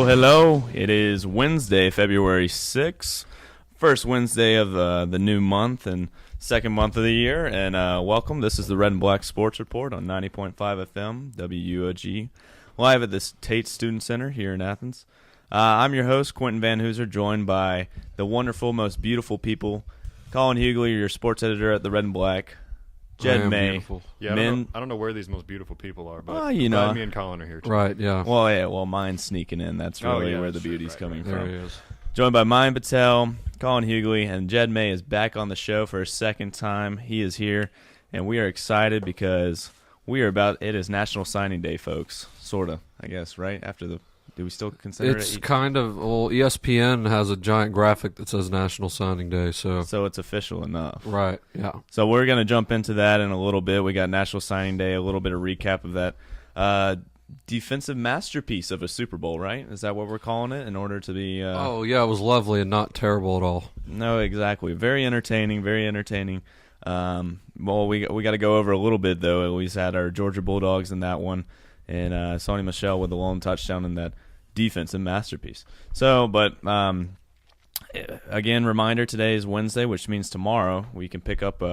Hello. It is Wednesday, February 6th, first Wednesday of the new month and second month of the year. And welcome. This is the Red and Black Sports Report on 90.5 FM, WUOG, live at the Tate Student Center here in Athens. I'm your host, Quentin Van Hooser, joined by the wonderful, most beautiful people, Colin Hughley, your sports editor at the Red and Black, Jed May. Beautiful. Yeah, I don't know where these most beautiful people are, but you know, me and Colin are here too. Right, yeah. Well, mine's sneaking in. That's really where the beauty's coming There from. he is. Joined by Mayan Patel, Colin Hughley, and Jed May is back on the show for a second time. He is here, and we are excited because it is National Signing Day, folks. Sort of, I guess, right? Do we still consider It's it? kind of, ESPN has a giant graphic that says National Signing Day, so So it's official enough. right, yeah. So we're going to jump into that in a little bit. We got National Signing Day, a little bit of recap of that. Defensive masterpiece of a Super Bowl, right? Is that what we're calling it in order to be... Oh, yeah, it was lovely and not terrible at all. No, exactly. Very entertaining, very entertaining. Well, we got to go over a little bit, though. We had our Georgia Bulldogs in that one, and Sony Michel with the lone touchdown in that defensive masterpiece. So, but again, reminder, today is Wednesday, which means tomorrow we can pick up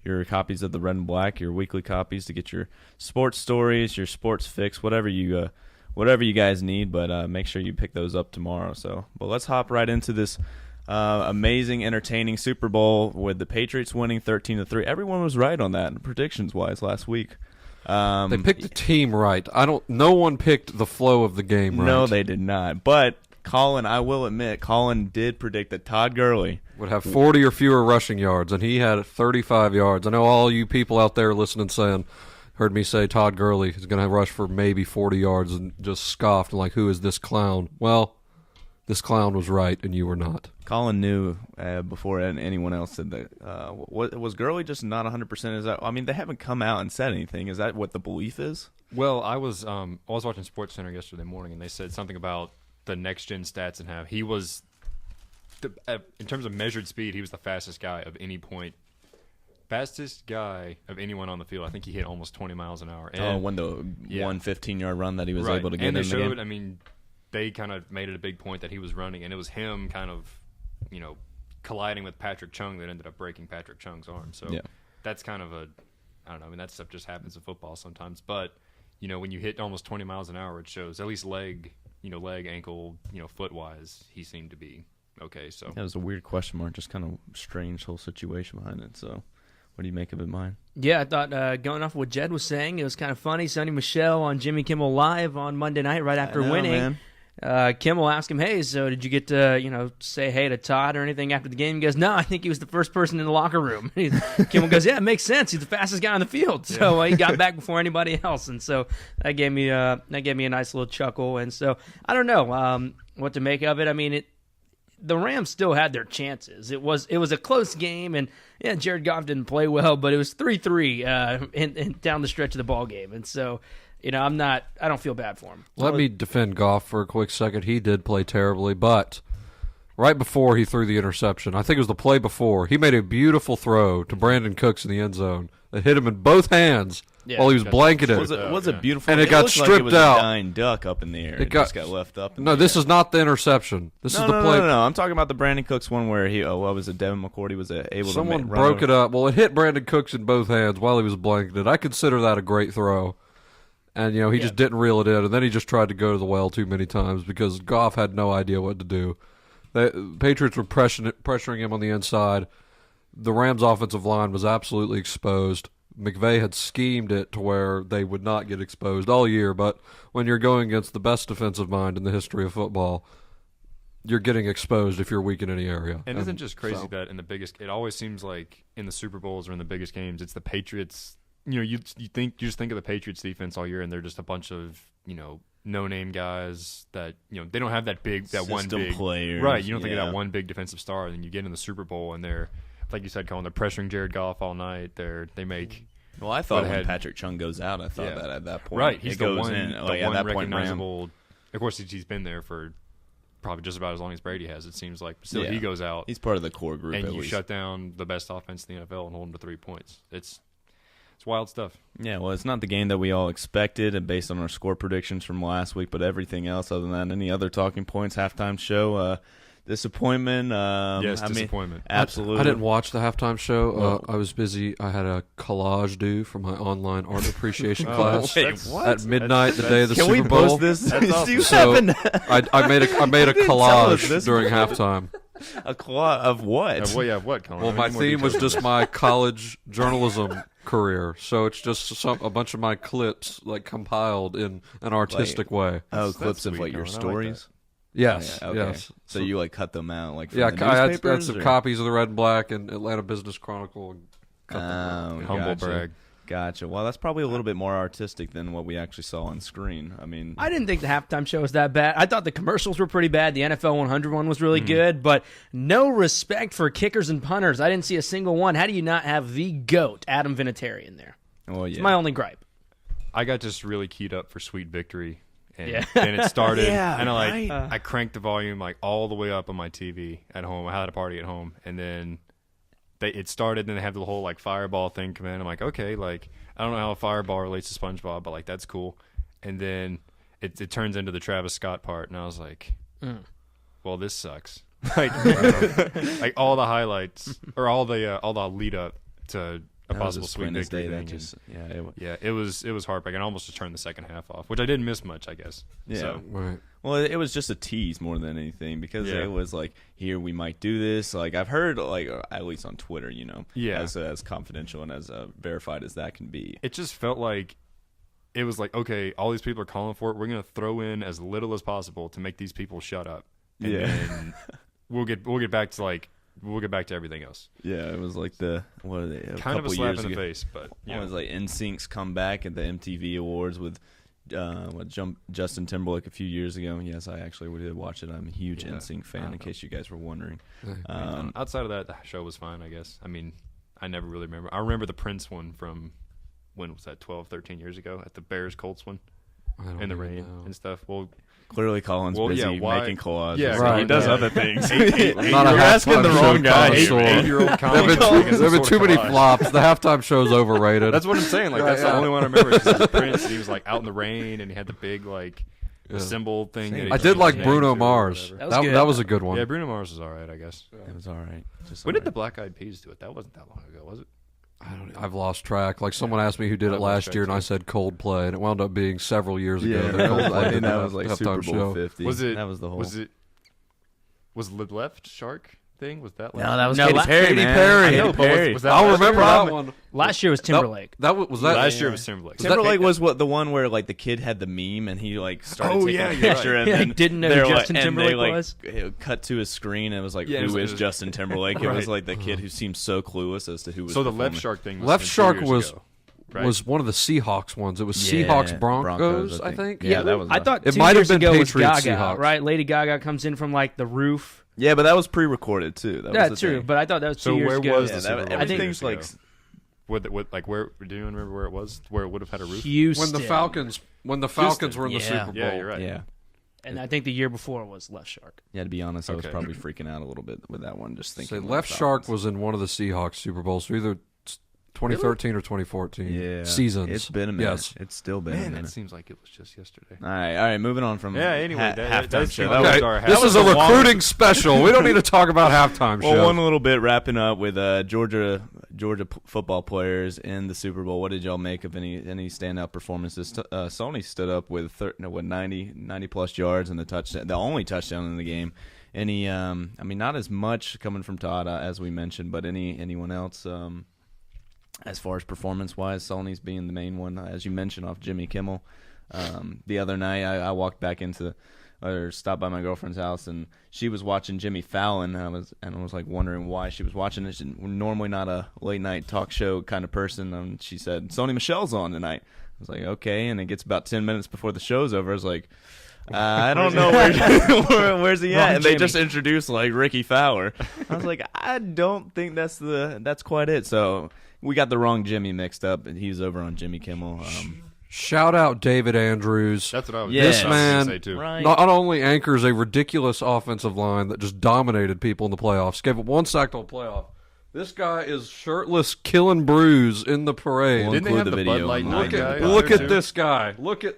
your copies of the Red and Black, your weekly copies to get your sports stories, your sports fix, whatever you guys need. But make sure you pick those up tomorrow. So, but let's hop right into this amazing, entertaining Super Bowl with the Patriots winning 13-3. Everyone was right on that predictions wise last week. They picked the team right. No one picked the flow of the game right. No, they did not. But Colin, I will admit, Colin did predict that Todd Gurley would have 40 or fewer rushing yards, and he had 35 yards. I know all you people out there listening heard me say Todd Gurley is going to rush for maybe 40 yards and just scoffed like, who is this clown? Well, this clown was right, and you were not. Colin knew before anyone else said that. Was Gurley just not 100%? Is that? I mean, they haven't come out and said anything. Is that what the belief is? Well, I was watching SportsCenter yesterday morning, and they said something about the next gen stats and how he was, in terms of measured speed, he was the fastest guy of any point. Fastest guy of anyone on the field. I think he hit almost 20 miles an hour. And, when the 115-yard run that he was able to get and in they the game. showed, I mean, they kind of made it a big point that he was running, and it was him kind of, colliding with Patrick Chung that ended up breaking Patrick Chung's arm. So that's kind of I don't know, I mean, that stuff just happens in football sometimes. But, when you hit almost 20 miles an hour, it shows, at least leg, ankle, foot-wise, he seemed to be okay. So that was a weird question mark, just kind of strange whole situation behind it. So what do you make of it, Mine? Yeah, I thought going off what Jed was saying, it was kind of funny. Sonny Michel on Jimmy Kimmel Live on Monday night right after winning. Man. Kimmel asked him, hey, so did you get to, say hey to Todd or anything after the game? He goes, no, I think he was the first person in the locker room. Kimmel goes, yeah, it makes sense. He's the fastest guy on the field. So he got back before anybody else. And so that gave me a nice little chuckle. And so I don't know what to make of it. I mean, the Rams still had their chances. It was a close game, and Jared Goff didn't play well, but it was 3-3 in down the stretch of the ball game. And so I don't feel bad for him. Let me defend Goff for a quick second. He did play terribly, but right before he threw the interception, I think it was the play before, he made a beautiful throw to Brandon Cooks in the end zone that hit him in both hands while he was blanketed. Was it beautiful? And it got looked stripped like it was out. A dying duck up in the air. It just got left up. This is not the interception. This is the play. No. I'm talking about the Brandon Cooks one where what was it? Devin McCourty was able Someone to broke it up. Well, it hit Brandon Cooks in both hands while he was blanketed. I consider that a great throw. And, he just didn't reel it in, and then he just tried to go to the well too many times because Goff had no idea what to do. The Patriots were pressuring him on the inside. The Rams' offensive line was absolutely exposed. McVay had schemed it to where they would not get exposed all year, but when you're going against the best defensive mind in the history of football, you're getting exposed if you're weak in any area. And isn't it just crazy that in the biggest – it always seems like in the Super Bowls or in the biggest games, it's the Patriots – you just think of the Patriots defense all year, and they're just a bunch of no-name guys that they don't have that one big players, right. You don't think of that one big defensive star, and then you get in the Super Bowl, and they're like you said, Colin, they're pressuring Jared Goff all night. They make. Well, I thought when Patrick Chung goes out, I thought that at that point, right? He's the goes one, in. the one recognizable. Of course, he's been there for probably just about as long as Brady has. It seems like. Still, he goes out. He's part of the core group, and at you least. shut down the best offense in the NFL and hold him to 3 points. it's wild stuff. Yeah, well, it's not the game that we all expected, and based on our score predictions from last week, but everything else other than that, any other talking points, halftime show, disappointment. Yes, disappointment. Absolutely. I didn't watch the halftime show. I was busy. I had a collage due for my online art appreciation class wait, what? at midnight the day of the Can Super we Bowl. post this? Do you So happen I made a didn't tell us collage this during halftime. a claw of what? What, Colin? Well, I my need more theme was details. just my college journalism career, so it's just a bunch of my clips like compiled in an artistic way. Oh, That's clips of sweet, like your Colin. I like stories. Yes, Oh, yeah, okay. yes. So you like cut them out like from Yeah, the I had newspapers, some or? copies of the Red and Black and Atlanta Business Chronicle. And cut them out. Oh, Humble gotcha. brag. Gotcha. Well, that's probably a little bit more artistic than what we actually saw on screen. I mean, I didn't think the halftime show was that bad. I thought the commercials were pretty bad. The NFL 100 one was really good, but no respect for kickers and punters. I didn't see a single one. How do you not have the GOAT, Adam Vinatieri, in there? well, It's yeah. my only gripe. I got just really keyed up for Sweet Victory. And Yeah. then it started, Yeah, and right. I cranked the volume like all the way up on my TV at home. I had a party at home, and then it started, and they had the whole like fireball thing come in. I'm like, okay, like I don't know how a fireball relates to SpongeBob, but like that's cool. And then it turns into the Travis Scott part, and I was like, well, this sucks. Like, like all the highlights or all the lead up to a That was possible a Sweet Sweetness Victory day. That thing. just Yeah, it was heartbreaking. I almost just turned the second half off, which I didn't miss much, I guess. Yeah. So, Right. Well, it was just a tease more than anything because Yeah. it was like, here we might do this. Like I've heard, like at least on Twitter, Yeah. as confidential and as verified as that can be. it just felt like it was like, okay, all these people are calling for it. We're gonna throw in as little as possible to make these people shut up, and Yeah. then we'll get back to everything else. Yeah, it was like what are they? Kind of a couple slap years in the ago. face, but It was like NSYNC's comeback at the MTV Awards with Justin Timberlake a few years ago. Yes, I actually did watch it. I'm a huge Yeah. NSYNC fan, in case you guys were wondering. outside of that, the show was fine, I guess. I mean, I never really remember. I remember the Prince one from when was that? 12, 13 years ago at the Bears Colts one I don't in the even rain know. and stuff. Well, Clearly, Colin's Well, busy yeah, why- making collages. Yeah, So right, he does yeah. other things. I'm not a You're asking the halftime wrong show guy. connoisseur. 8-year-old There comic have making been, some there have been sort too of many collage. flops. The halftime show's overrated. That's what I'm saying. Like that's Yeah. the only one I remember. Because it was Prince, and he was like out in the rain, and he had the big like the symbol thing. that he I did changed like his Bruno name to or Mars. whatever. That was good. That was a good one. Yeah, Bruno Mars was all right, I guess. It was all right. Just When all did the right. Black Eyed Peas do it? That wasn't that long ago, was it? I've lost track. Like someone asked me who did I it lost last track year, and too. I said Coldplay, and it wound up being several years ago. Yeah, that that was, Coldplay I did think that was the like halftime Super Bowl show. 50. Was it? That was the whole. Was the Left Shark thing? Was that? No, that was No, Katy la- Perry. Katy man. Perry. I know, I know, but but was that I'll last remember year? that one. Last year was Timberlake. That was that. Last year was Timberlake. Timberlake was what the one where like the kid had the meme and he like started Oh, taking yeah, a you're picture right. and Yeah, then he didn't know who they're Justin and they, Timberlake like, was. cut to his screen and it was like, Yeah, it who was- is Justin Timberlake? It was Right. like the kid who seemed so clueless as to who was. So the performing. Left Shark thing. Was Left from 2 Shark years was ago, right? was one of the Seahawks ones. It was Yeah, Seahawks Broncos, Broncos, I think. Yeah, that was. I thought It 2 might have years been ago was Patriots, Gaga, Seahawks. right? Lady Gaga comes in from like the roof. Yeah, but that was pre-recorded too. That That's was the true, thing. but I thought that was 2 So years where ago. was Yeah, the that, Super Bowl? everything's 2 like. years ago? What like where? Do you remember where it was? Where it would have had a roof? Houston. When the Falcons were in the Yeah. Super Bowl. Yeah, you're right. Yeah. And I think the year before was Left Shark. Yeah, to be honest, I was Okay. probably freaking out a little bit with that one, just Say thinking. Left about Shark Falcons. was in one of the Seahawks Super Bowls, so either 2013 or 2014 Yeah, seasons. It's been a minute. Yes. It's still been a Man, minute. that seems like it was just yesterday. All right. Moving on from Yeah, anyway, halftime that's show. the- That Okay. was- our This half- is a the longest- recruiting special. We don't need to talk about halftime Well, shows. one little bit wrapping up with Georgia football players in the Super Bowl. What did y'all make of any standout performances? Sony stood up with 90 plus yards and the only touchdown in the game. Any, I mean, not as much coming from Todd as we mentioned, but anyone else as far as performance wise? Sony's being the main one, as you mentioned, off Jimmy Kimmel. The other night, I walked back or stopped by my girlfriend's house, and she was watching Jimmy Fallon. I was like wondering why she was watching it. She's normally not a late night talk show kind of person. And she said Sony Michel's on tonight. I was like, okay. And it gets about 10 minutes before the show's over. I was like, I don't know where's he at. And they just introduced like Ricky Fowler. I was like, I don't think that's quite it. So we got the wrong Jimmy mixed up, and he's over on Jimmy Kimmel. Shout out David Andrews. That's what I was. Yeah. that's This what I was gonna man- say too. Right. Not only anchors a ridiculous offensive line that just dominated people in the playoffs, gave up one sack to a playoff, This guy is shirtless, killing brews in the parade. We'll Didn't they have the the video Bud Light online. guy? Look at this guy. Look at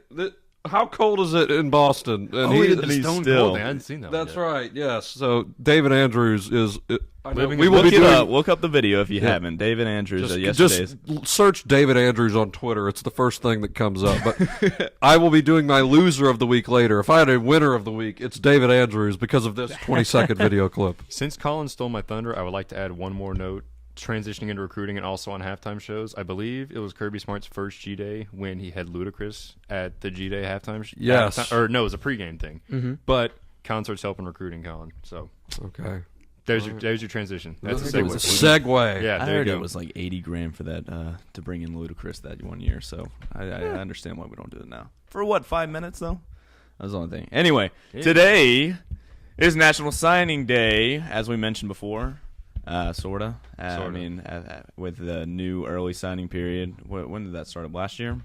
how cold is it in Boston? And he's Stone still- Cold. I hadn't seen that. that's one yet. right. Yes. So David Andrews is. I know, Living we his will be Look it doing. up. Look up the video if you haven't. David Andrews. Yesterday's. Just search David Andrews on Twitter. It's the first thing that comes up. But I will be doing my loser of the week later. If I had a winner of the week, it's David Andrews because of this 20-second video clip. Since Colin stole my thunder, I would like to add one more note. Transitioning into recruiting and also on halftime shows, I believe it was Kirby Smart's first G Day when he had Ludacris at the G Day halftime. Yes. Or no, it was a pregame thing. Mm-hmm. But concerts helping recruiting, Colin. So Okay. there's your transition. That's a It was a segue. segue. Yeah, I there you heard go. it was like $80,000 for that to bring in Ludacris that one year. So I understand why we don't do it now. For what, 5 minutes though? That was the only thing. Anyway, today is National Signing Day, as we mentioned before. Sorta. I mean, with the new early signing period. When did that start? Last year?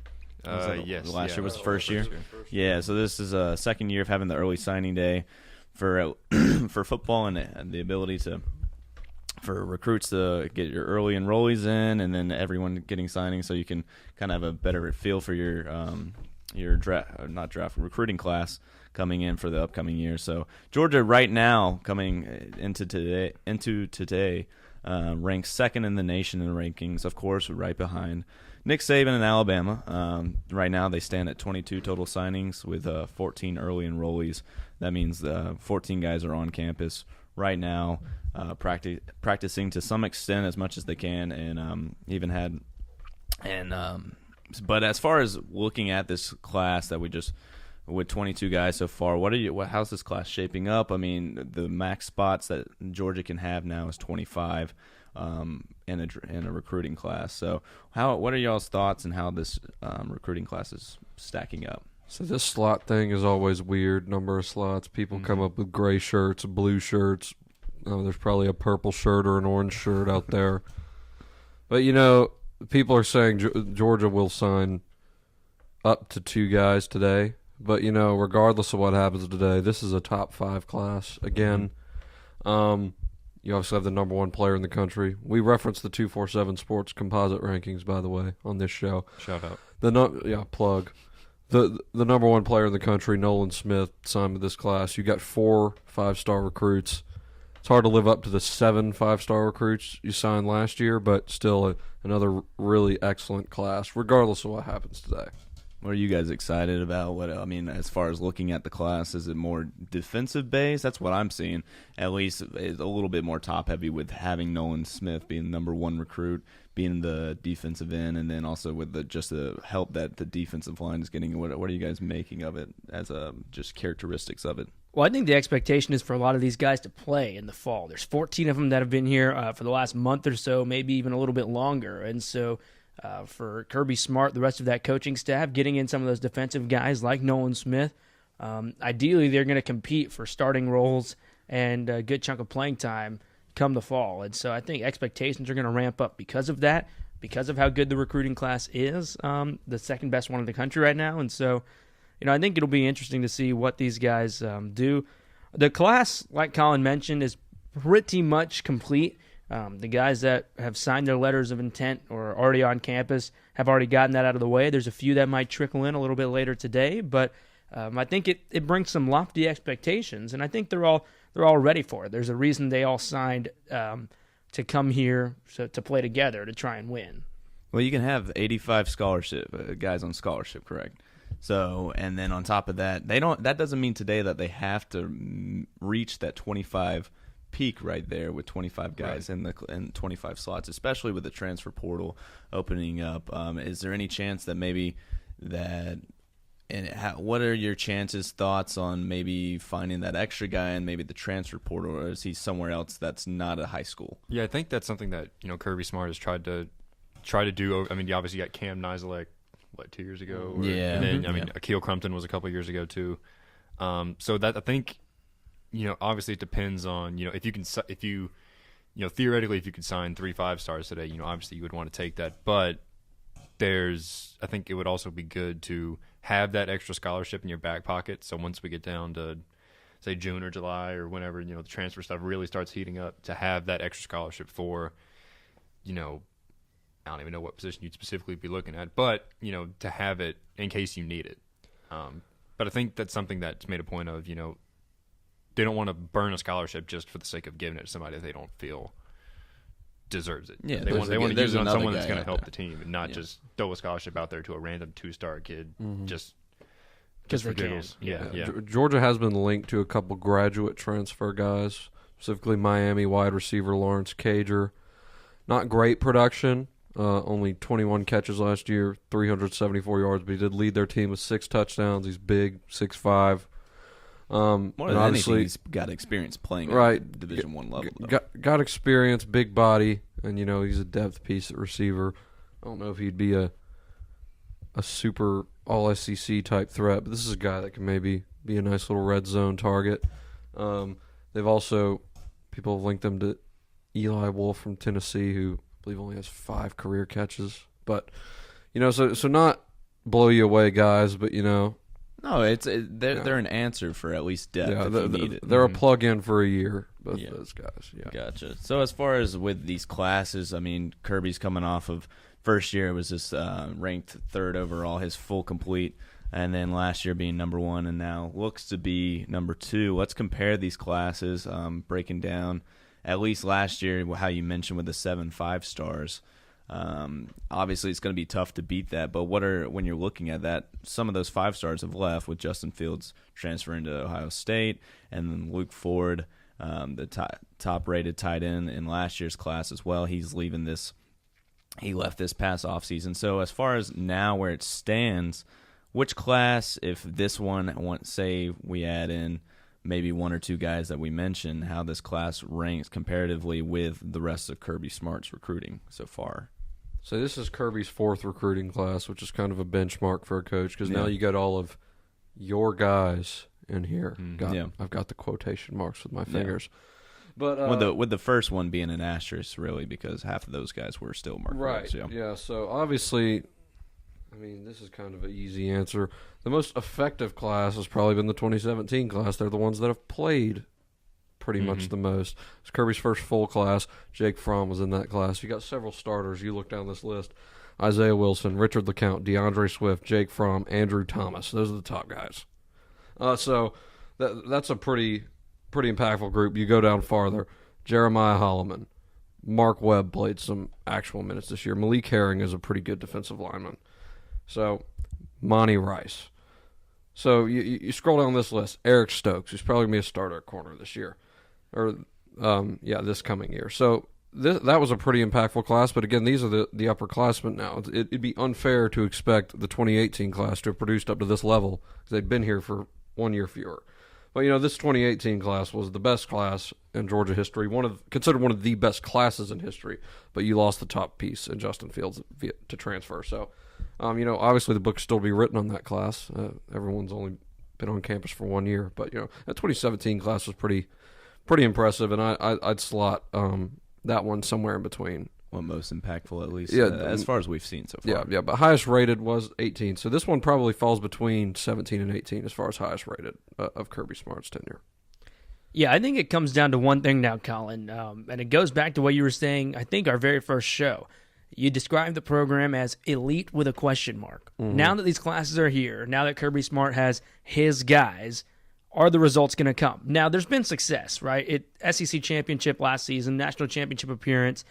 Yes. Last year was that the first year. Yeah. So this is a second year of having the early signing day for for football and the ability for recruits to get your early enrollees in, and then everyone getting signings, so you can kind of have a better feel for your recruiting class coming in for the upcoming year. So Georgia right now coming into today ranks second in the nation in the rankings, of course, right behind Nick Saban and Alabama. Right now they stand at 22 total signings with 14 early enrollees. That means 14 guys are on campus right now, practicing to some extent as much as they can, and but as far as looking at this class that we just with 22 guys so far, how's this class shaping up? I mean, the max spots that Georgia can have now is 25 in a recruiting class. So what are y'all's thoughts on how this recruiting class is stacking up? So this slot thing is always weird. Number of slots. People come up with gray shirts, blue shirts. There's probably a purple shirt or an orange shirt out there. But, people are saying Georgia will sign up to 2 guys today. But, regardless of what happens today, this is a top 5 class. Again, you obviously have the number 1 player in the country. We reference the 247 Sports composite rankings, by the way, on this show. Shout out. Plug. The number 1 player in the country, Nolan Smith, signed with this class. You got 4 5-star recruits. It's hard to live up to the 7 5-star recruits you signed last year, but still another really excellent class, regardless of what happens today. What are you guys excited about? As far as looking at the class, is it more defensive based? That's what I'm seeing. At least it's a little bit more top heavy with having Nolan Smith being the number 1 recruit, being the defensive end, and then also with the help that the defensive line is getting. What are you guys making of it as just characteristics of it? Well, I think the expectation is for a lot of these guys to play in the fall. There's 14 of them that have been here for the last month or so, maybe even a little bit longer. And so for Kirby Smart, the rest of that coaching staff, getting in some of those defensive guys like Nolan Smith, ideally they're going to compete for starting roles and a good chunk of playing time come the fall. And so I think expectations are going to ramp up because of that, because of how good the recruiting class is, the second best one in the country right now. And so I think it'll be interesting to see what these guys do. The class, like Colin mentioned, is pretty much complete. The guys that have signed their letters of intent or are already on campus have already gotten that out of the way. There's a few that might trickle in a little bit later today, but I think it brings some lofty expectations, and I think they're all ready for it. There's a reason they all signed to come here to play together to try and win. Well, you can have 85 guys on scholarship, correct? So, and then on top of that, that doesn't mean today that they have to reach that 25 peak right there with 25 guys in 25 slots, especially with the transfer portal opening up. Is there any chance that what are your thoughts on maybe finding that extra guy in maybe the transfer portal, or is he somewhere else that's not a high school? Yeah, I think that's something that Kirby Smart has tried to do. I mean, you obviously got Cam Nizelek, 2 years ago? Yeah. And then, Akil Crumpton was a couple years ago, too. So that, I think, obviously it depends on, theoretically, if you could sign 3 5-stars today, obviously you would want to take that. But I think it would also be good to have that extra scholarship in your back pocket. So once we get down to, say, June or July or whenever, the transfer stuff really starts heating up, to have that extra scholarship for I don't even know what position you'd specifically be looking at, but, to have it in case you need it. But I think that's something that's made a point of, they don't want to burn a scholarship just for the sake of giving it to somebody that they don't feel deserves it. Yeah, they want to use it on someone that's going to help that. the team and not just throw a scholarship out there to a random 2-star kid just Because for they can. giggles. Yeah. Georgia has been linked to a couple graduate transfer guys, specifically Miami wide receiver Lawrence Cager. Not great production, only 21 catches last year, 374 yards, but he did lead their team with 6 touchdowns. He's big, 6'5". More than anything, he's got experience playing at Division I level. Got experience, big body, and he's a depth piece at receiver. I don't know if he'd be a super all-SEC type threat, but this is a guy that can maybe be a nice little red zone target. They've also, people have linked them to Eli Wolf from Tennessee, who I believe only has 5 career catches. But, so not blow you away, guys, but, No, they're an answer for at least depth if you need it. They're a plug-in for a year, both of those guys. Yeah. Gotcha. So as far as with these classes, I mean, Kirby's coming off of first year was just ranked 3rd overall, his full complete, and then last year being number 1, and now looks to be number 2. Let's compare these classes, breaking down at least last year how you mentioned with the 7 5-stars. Obviously, it's going to be tough to beat that, but when you're looking at that, some of those 5-stars have left with Justin Fields transferring to Ohio State, and then Luke Ford, the top-rated tight end in last year's class as well. He's leaving this. He left this past offseason. So as far as now where it stands, which class, if this one, say we add in maybe 1 or 2 guys that we mentioned, how this class ranks comparatively with the rest of Kirby Smart's recruiting so far? So this is Kirby's 4th recruiting class, which is kind of a benchmark for a coach because now you got all of your guys in here. I've got the quotation marks with my fingers. But with the first one being an asterisk, really, because half of those guys were still marked. Right. Yeah. So obviously, I mean, this is kind of an easy answer. The most effective class has probably been the 2017 class. They're the ones that have played pretty much the most. It's Kirby's first full class. Jake Fromm was in that class. You got several starters. You look down this list: Isaiah Wilson, Richard LeCount, DeAndre Swift, Jake Fromm, Andrew Thomas. Those are the top guys. So that's a pretty impactful group. You go down farther. Jeremiah Holloman. Mark Webb played some actual minutes this year. Malik Herring is a pretty good defensive lineman. So, Monty Rice. So, you scroll down this list. Eric Stokes, who's probably going to be a starter at corner this year. This coming year. So, that was a pretty impactful class. But again, these are the upperclassmen now. It'd be unfair to expect the 2018 class to have produced up to this level because they'd been here for 1 year fewer. But, this 2018 class was the best class in Georgia history, considered one of the best classes in history. But you lost the top piece in Justin Fields to transfer. So, obviously the book's still be written on that class. Everyone's only been on campus for 1 year. But, that 2017 class was pretty impressive, and I'd slot that one somewhere in between. Well, most impactful, at least, as far as we've seen so far. Yeah, but highest rated was 18. So this one probably falls between 17 and 18 as far as highest rated of Kirby Smart's tenure. Yeah, I think it comes down to one thing now, Colin, and it goes back to what you were saying, I think, our very first show. You described the program as elite with a question mark. Mm-hmm. Now that these classes are here, now that Kirby Smart has his guys, are the results going to come? Now, there's been success, right? SEC championship last season, national championship appearance.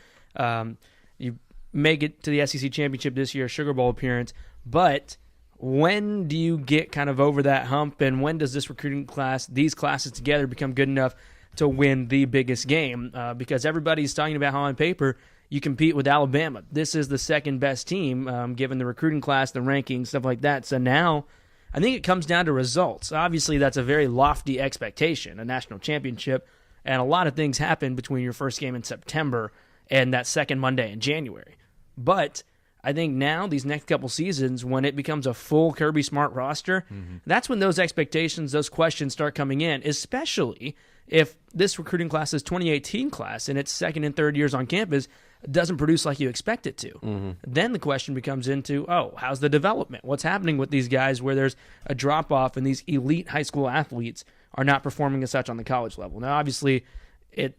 You make it to the SEC championship this year, Sugar Bowl appearance. But when do you get kind of over that hump, and when does this recruiting class, these classes together, become good enough to win the biggest game? Because everybody's talking about how on paper you compete with Alabama. This is the second best team, given the recruiting class, the rankings, stuff like that. So now I think it comes down to results. Obviously, that's a very lofty expectation, a national championship, and a lot of things happen between your first game in September and that second Monday in January. But I think now, these next couple seasons, when it becomes a full Kirby Smart roster, that's when those expectations, those questions start coming in, especially if this recruiting class, this 2018 class, in its second and third years on campus, doesn't produce like you expect it to. Then the question becomes into, how's the development? What's happening with these guys where there's a drop-off and these elite high school athletes are not performing as such on the college level? Now, obviously,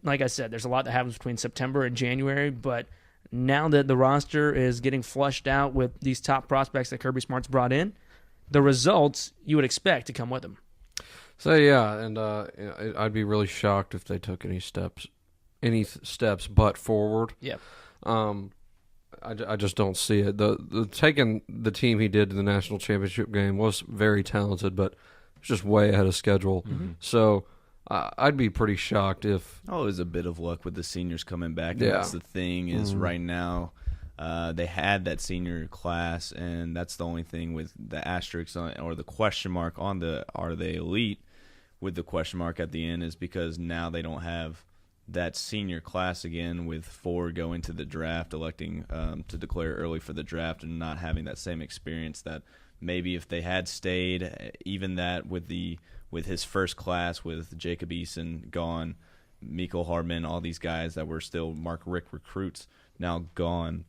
like I said, there's a lot that happens between September and January, but now that the roster is getting flushed out with these top prospects that Kirby Smart's brought in, the results you would expect to come with them. So yeah, and I'd be really shocked if they took any steps but forward. Yep. I just don't see it. The taking the team he did to the national championship game was very talented, but it's just way ahead of schedule. Mm-hmm. So I'd be pretty shocked if. Oh, it was a bit of luck with the seniors coming back. Yeah. That's the thing is right now they had that senior class, and that's the only thing with the asterisk on, or the question mark on the are they elite with the question mark at the end is because now they don't have that senior class again with 4 going to the draft, electing to declare early for the draft and not having that same experience that maybe if they had stayed, even that with his first class with Jacob Eason gone, Miko Hardman, all these guys that were still Mark Richt recruits now gone.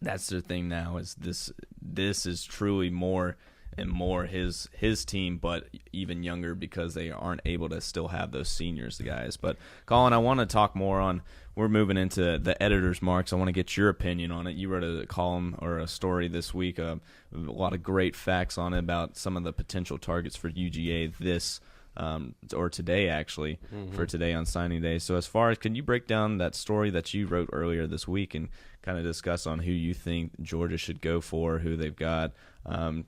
That's the thing now is this is truly more and more his team, but even younger because they aren't able to still have those seniors, the guys. But Colin, I want to talk more on. We're moving into the editor's marks. I want to get your opinion on it. You wrote a column or a story this week, a lot of great facts on it about some of the potential targets for UGA this or today actually for today on signing day. So as far as, can you break down that story that you wrote earlier this week and kind of discuss on who you think Georgia should go for, who they've got?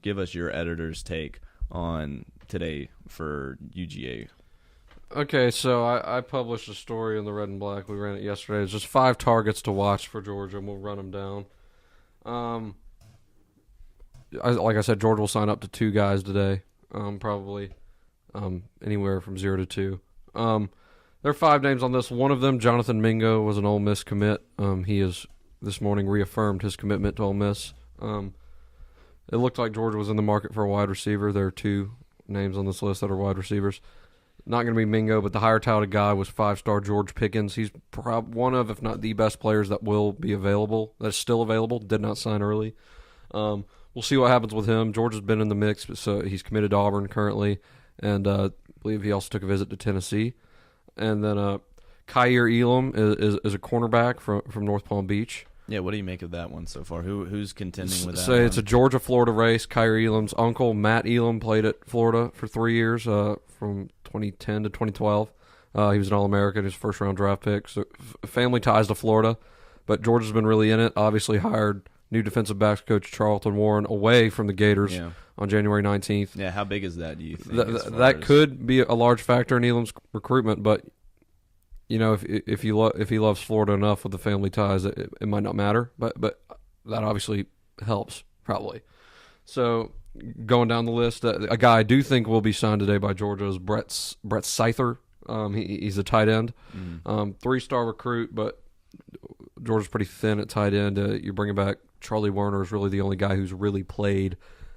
Give us your editor's take on today for UGA. Okay, so I published a story in the Red and Black. We ran it yesterday. It's just 5 targets to watch for Georgia, and we'll run them down. Like I said, Georgia will sign up to 2 guys today, probably anywhere from 0 to 2. There are 5 names on this. One of them, Jonathan Mingo, was an Ole Miss commit. He has this morning reaffirmed his commitment to Ole Miss. It looked like Georgia was in the market for a wide receiver. There are 2 names on this list that are wide receivers. Not going to be Mingo, but the higher touted guy was 5-star George Pickens. He's one of, if not the best players that will be available, that's still available, did not sign early. We'll see what happens with him. Georgia's been in the mix, so he's committed to Auburn currently, and I believe he also took a visit to Tennessee. And then Kaiir Elam is a cornerback from North Palm Beach. Yeah, what do you make of that one so far? Who's contending with that? So it's a Georgia-Florida race. Kaiir Elam's uncle, Matt Elam, played at Florida for 3 years, from 2010 to 2012. He was an All-American, his first-round draft pick. So family ties to Florida, but Georgia's been really in it. Obviously hired new defensive backs coach Charlton Warren away from the Gators on January 19th. Yeah, how big is that, do you think? That could be a large factor in Elam's recruitment, but you know, if he loves Florida enough with the family ties, it might not matter. But that obviously helps probably. So going down the list, a guy I do think will be signed today by Georgia is Brett Seither. He's a tight end, 3-star recruit, but Georgia's pretty thin at tight end. You're bringing back Charlie Werner is really the only guy who's really played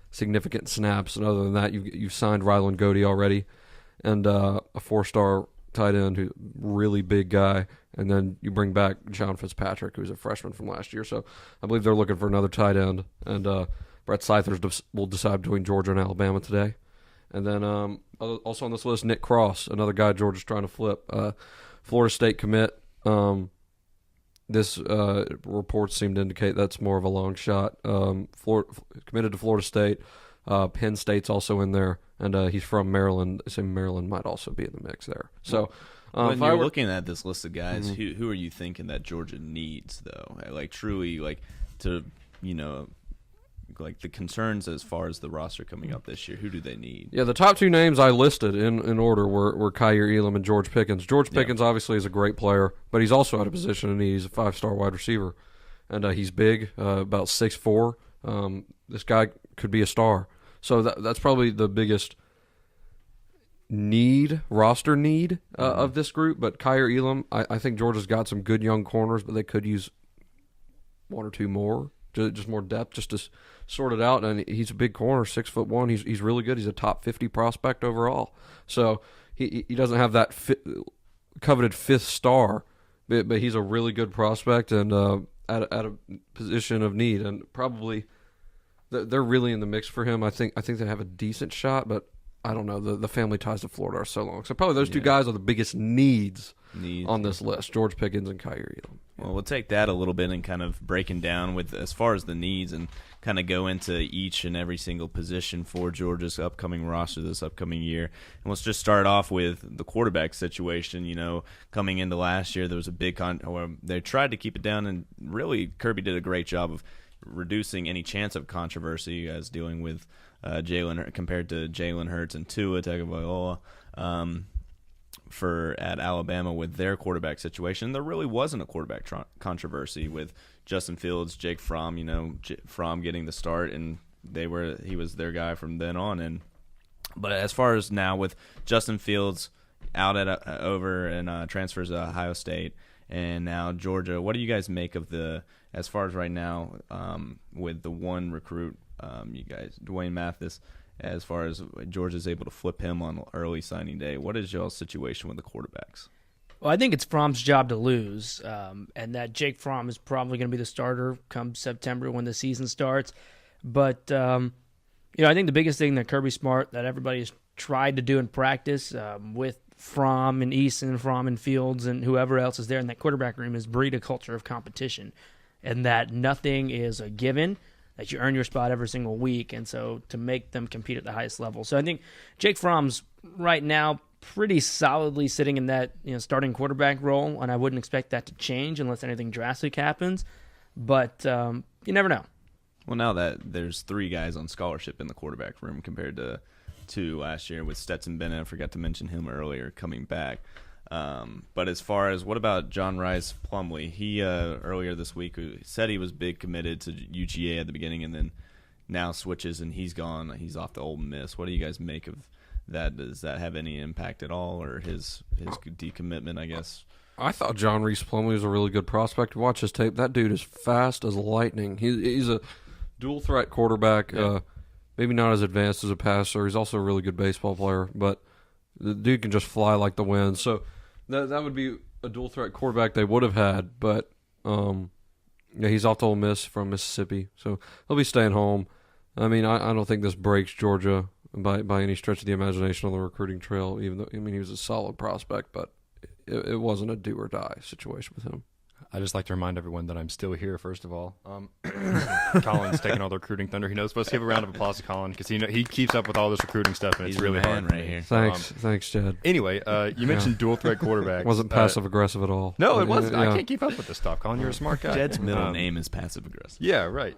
significant snaps, and other than that, you've signed Ryland Goody already, and a 4-star tight end, who's really big guy, and then you bring back John Fitzpatrick, who's a freshman from last year. So I believe they're looking for another tight end, and Brett Seither will decide between Georgia and Alabama today. And then also on this list, Nick Cross, another guy Georgia's trying to flip, Florida State commit. This reports seem to indicate that's more of a long shot. Committed to Florida State. Penn State's also in there, and he's from Maryland. So Maryland might also be in the mix there. So when you're looking at this list of guys, who are you thinking that Georgia needs, though? Like truly, like to, you know, like the concerns as far as the roster coming up this year, who do they need? Yeah, the top 2 names I listed in order were Kaiir Elam and George Pickens. George Pickens obviously is a great player, but he's also at a position of need. He's a 5-star wide receiver, and he's big, about 6'4". This guy could be a star. So that's probably the biggest roster need of this group. But Kaiir Elam, I think Georgia's got some good young corners, but they could use 1 or 2 more, just more depth, just to sort it out. And he's a big corner, 6'1". He's really good. He's a top 50 prospect overall. So he doesn't have that coveted 5th star, but he's a really good prospect and at a position of need, and probably they're really in the mix for him. I think they have a decent shot, but I don't know, the family ties to Florida are so long. So probably those two guys are the biggest needs on this list, George Pickens and Kaiir Elam. Well, we'll take that a little bit and kind of breaking down with as far as the needs and kind of go into each and every single position for Georgia's upcoming roster this upcoming year. And let's just start off with the quarterback situation. You know, coming into last year, there was a big they tried to keep it down, and really Kirby did a great job of reducing any chance of controversy as dealing with Jalen compared to Jalen Hurts and Tua Tagovailoa. At Alabama with their quarterback situation, there really wasn't a quarterback controversy with Justin Fields, Jake Fromm. You know, Fromm getting the start, and he was their guy from then on. But as far as now with Justin Fields out at over and transfers to Ohio State, and now Georgia, what do you guys make of as far as right now with the one recruit, you guys, Dwayne Mathis? As far as Georgia's able to flip him on early signing day, what is y'all's situation with the quarterbacks? Well, I think it's Fromm's job to lose, and that Jake Fromm is probably going to be the starter come September when the season starts. But, I think the biggest thing that Kirby Smart, that everybody's tried to do in practice with Fromm and Eason, Fromm and Fields, and whoever else is there in that quarterback room is breed a culture of competition, and that nothing is a given, that you earn your spot every single week, and so to make them compete at the highest level. So I think Jake Fromm's right now pretty solidly sitting in that starting quarterback role, and I wouldn't expect that to change unless anything drastic happens. But you never know. Well, now that there's 3 guys on scholarship in the quarterback room compared to 2 last year with Stetson Bennett, I forgot to mention him earlier, coming back. But as far as what about John Rice Plumlee? He earlier this week said he was big committed to UGA at the beginning, and then now switches and he's gone. He's off to Ole Miss. What do you guys make of that? Does that have any impact at all, or his decommitment? I guess I thought John Rice Plumlee was a really good prospect. Watch his tape. That dude is fast as lightning. He's a dual threat quarterback. Yeah. Maybe not as advanced as a passer. He's also a really good baseball player, but the dude can just fly like the wind. So that would be a dual threat quarterback they would have had, but he's off to Ole Miss from Mississippi, so he'll be staying home. I mean, I don't think this breaks Georgia by any stretch of the imagination on the recruiting trail. Even though he was a solid prospect, but it wasn't a do or die situation with him. I just like to remind everyone that I'm still here, first of all. Colin's taking all the recruiting thunder. He knows. Supposed to give a round of applause to Colin because he keeps up with all this recruiting stuff, and he's it's really hard right here. Thanks, Chad. Anyway, you mentioned dual threat quarterbacks. Wasn't passive aggressive at all. No, it wasn't. I can't keep up with this stuff, Colin. You're a smart guy. Jed's middle name is passive aggressive. Yeah, right.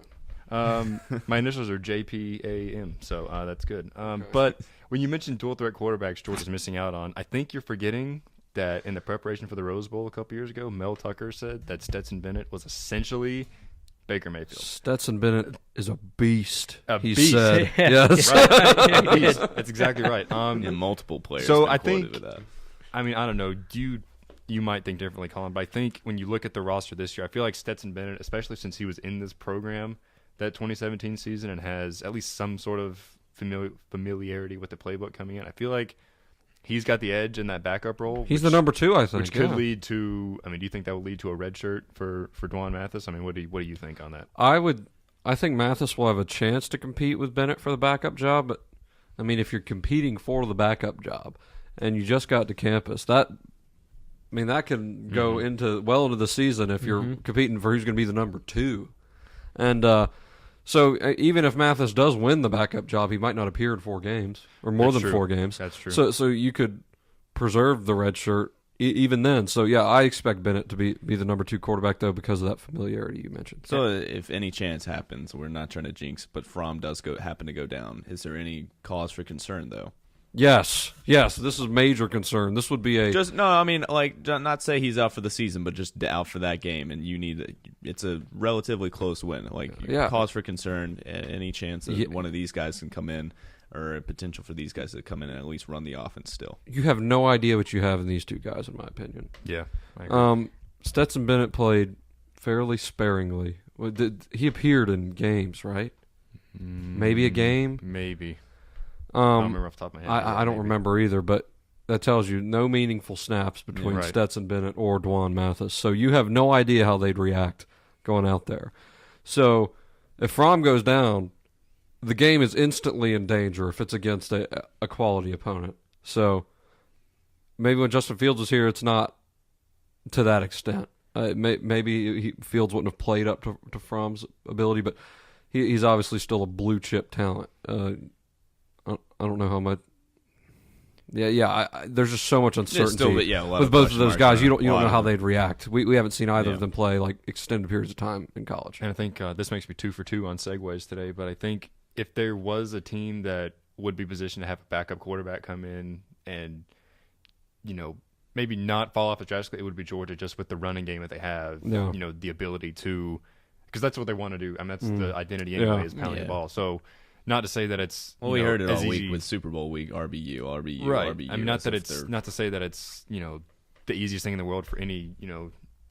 My initials are JPAM, so that's good. But when you mentioned dual threat quarterbacks, Georgia's missing out on, I think you're forgetting that in the preparation for the Rose Bowl a couple years ago, Mel Tucker said that Stetson Bennett was essentially Baker Mayfield. Stetson Bennett is a beast. He said. Yes. Right. Beast. That's exactly right. And multiple players. So I think, with that. I mean, I don't know. You might think differently, Colin, but I think when you look at the roster this year, I feel like Stetson Bennett, especially since he was in this program that 2017 season and has at least some sort of familiarity with the playbook coming in, I feel like he's got the edge in that backup role. He's the number 2, I think. Which could lead to. I mean, do you think that will lead to a red shirt for Dwan Mathis? I mean, what do you think on that? I think Mathis will have a chance to compete with Bennett for the backup job. But I mean, if you're competing for the backup job and you just got to campus, that can go into the season if you're competing for who's going to be the number 2, and. So even if Mathis does win the backup job, he might not appear in 4 games or more than 4 games. That's true. So you could preserve the red shirt even then. So yeah, I expect Bennett to be the number 2 quarterback though because of that familiarity you mentioned. So if any chance happens, we're not trying to jinx, but Fromm does happen to go down. Is there any cause for concern though? Yes. This is major concern. This would be not say he's out for the season, but just out for that game, and it's a relatively close win. Cause for concern. Any chance that one of these guys can come in, or a potential for these guys to come in and at least run the offense still. You have no idea what you have in these 2 guys, in my opinion. Yeah, I agree. Stetson Bennett played fairly sparingly. He appeared in games, right? Maybe a game. Maybe. I don't remember off the top of my head. I don't remember either, but that tells you no meaningful snaps between Stetson Bennett or Dwan Mathis. So you have no idea how they'd react going out there. So if Fromm goes down, the game is instantly in danger if it's against a quality opponent. So maybe when Justin Fields was here, it's not to that extent. Maybe Fields wouldn't have played up to Fromm's ability, but he's obviously still a blue chip talent. I don't know how much. Yeah. There's just so much uncertainty with both of those guys. You don't know how they'd react. We haven't seen either of them play like extended periods of time in college. And I think this makes me 2 for 2 on segues today. But I think if there was a team that would be positioned to have a backup quarterback come in and maybe not fall off drastically, it would be Georgia, just with the running game that they have. Yeah. The ability to, because that's what they want to do. I mean, that's the identity anyway, is pounding the ball. So. Not to say that it's we heard it all week with Super Bowl week, RBU, right. RBU. I mean, not to say that it's the easiest thing in the world for any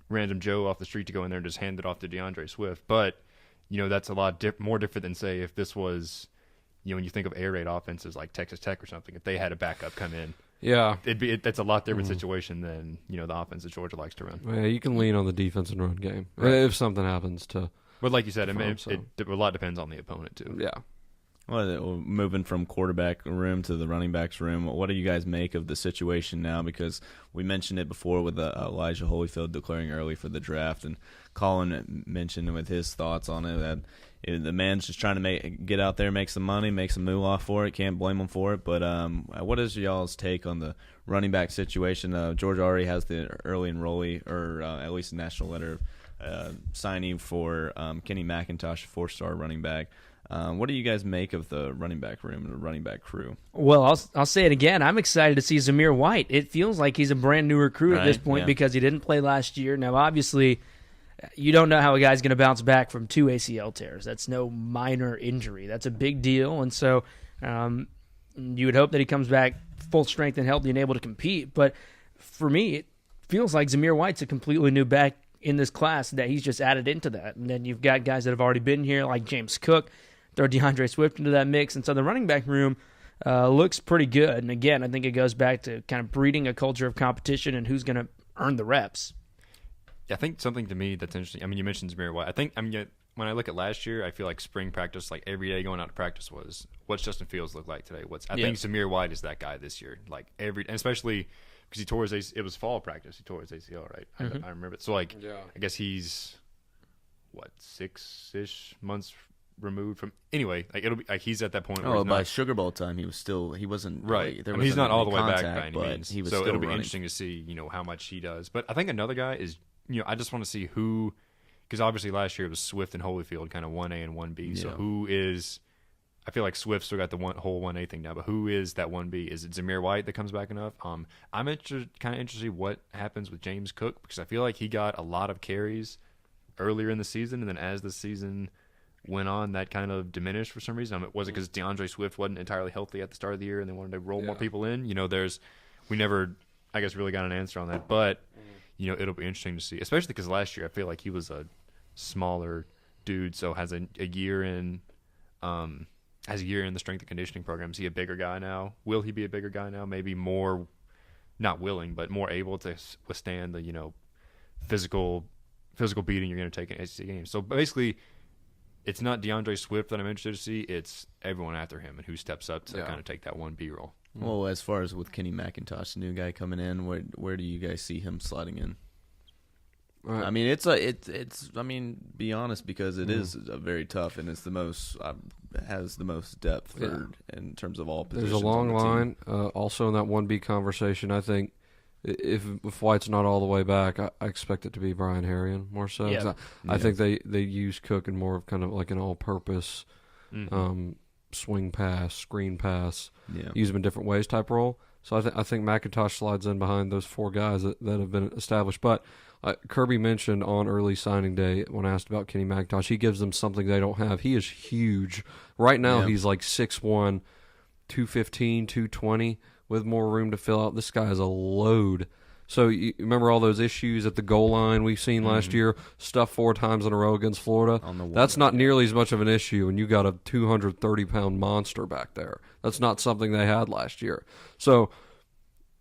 random Joe off the street to go in there and just hand it off to DeAndre Swift, but that's a lot more different than, say, if this was when you think of air raid offenses like Texas Tech or something, if they had a backup come in. Yeah, that's a lot different situation than the offense that Georgia likes to run. Yeah, you can lean on the defense and run game if something happens to. But like you said, a lot depends on the opponent too. Yeah. Well, moving from quarterback room to the running backs room, what do you guys make of the situation now? Because we mentioned it before with Elijah Holyfield declaring early for the draft, and Colin mentioned with his thoughts on it that the man's just trying to get out there, make some money, make some moolah for it. Can't blame him for it. But what is y'all's take on the running back situation? Georgia already has the early enrollee, or at least a national letter signing for Kenny McIntosh, a 4-star running back. What do you guys make of the running back room and the running back crew? Well, I'll say it again. I'm excited to see Zamir White. It feels like he's a brand new recruit at this point because he didn't play last year. Now, obviously, you don't know how a guy's going to bounce back from 2 ACL tears. That's no minor injury. That's a big deal. And so you would hope that he comes back full strength and healthy and able to compete. But for me, it feels like Zamir White's a completely new back in this class, that he's just added into that. And then you've got guys that have already been here like James Cook. Throw DeAndre Swift into that mix. And so the running back room looks pretty good. And again, I think it goes back to kind of breeding a culture of competition and who's going to earn the reps. I think something to me that's interesting, I mean, you mentioned Zamir White. When I look at last year, I feel like spring practice, like every day going out to practice, was what's Justin Fields look like today? I think Zamir White is that guy this year. Like and especially because he tore his ACL. It was fall practice. He tore his ACL, right? Mm-hmm. I remember it. So, I guess he's, 6-ish months removed from it'll be like he's at that point where by Sugar Bowl time he wasn't right. Really, he's not all the way back by any means. He was so still it'll be running. interesting to see how much he does. But I think another guy is I just want to see who, because obviously last year it was Swift and Holyfield kind of 1A and 1B. So who is? I feel like Swift still got the whole 1A thing now, but who is that 1B? Is it Zamir White that comes back enough? I'm kind of interested what happens with James Cook, because I feel like he got a lot of carries earlier in the season, and then as the season went on, that kind of diminished for some reason. Was it because DeAndre Swift wasn't entirely healthy at the start of the year and they wanted to roll more people in? We never, I guess, really got an answer on that. But, it'll be interesting to see, especially because last year I feel like he was a smaller dude, so has a year in the strength and conditioning program. Is he a bigger guy now? Will he be a bigger guy now? Maybe more, not willing, but more able to withstand the, physical beating you're going to take in SEC games. So basically, it's not DeAndre Swift that I'm interested to see. It's everyone after him and who steps up to kind of take that 1B role. Well, as far as with Kenny McIntosh, the new guy coming in, where do you guys see him sliding in? I mean, it's be honest, because it is very tough, and it's the most has the most depth in terms of all positions. There's a long line. Also in that 1B conversation, I think if White's not all the way back, I expect it to be Brian Herrien more so. Yeah. I think they use Cook in more of kind of like an all-purpose swing pass, screen pass, use him in different ways type role. So I think McIntosh slides in behind those 4 guys that have been established. But Kirby mentioned on early signing day when asked about Kenny McIntosh, he gives them something they don't have. He is huge. Right now he's like 6'1", 215, 220 with more room to fill out. This guy is a load. So you remember all those issues at the goal line we've seen last year, stuffed 4 times in a row against Florida? That's not nearly as much of an issue when you got a 230-pound monster back there. That's not something they had last year. So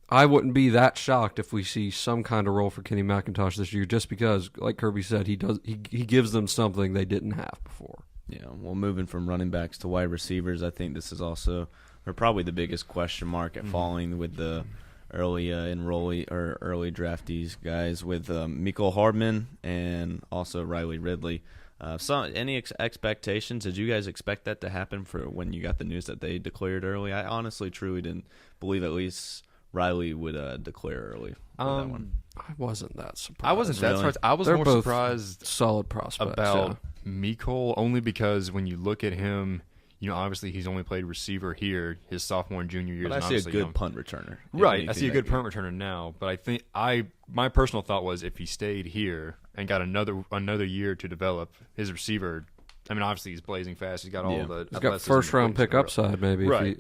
I wouldn't be that shocked if we see some kind of role for Kenny McIntosh this year, just because, like Kirby said, he gives them something they didn't have before. Yeah, well, moving from running backs to wide receivers, I think this is also probably the biggest question mark at falling with the early enrollee or early draftees guys with Mecole Hardman and also Riley Ridley. Any expectations? Did you guys expect that to happen for when you got the news that they declared early? I honestly, truly didn't believe at least Riley would declare early. For that one. I wasn't that surprised. I wasn't that surprised. I was They're more both surprised solid prospects about Mecole only because when you look at him, obviously he's only played receiver here his sophomore and junior years. But I see a good punt returner. Right, I see a good punt returner now. But I think my personal thought was if he stayed here and got another year to develop his receiver. I mean, obviously he's blazing fast. He's got all the. He's got first round pick upside, maybe. Right.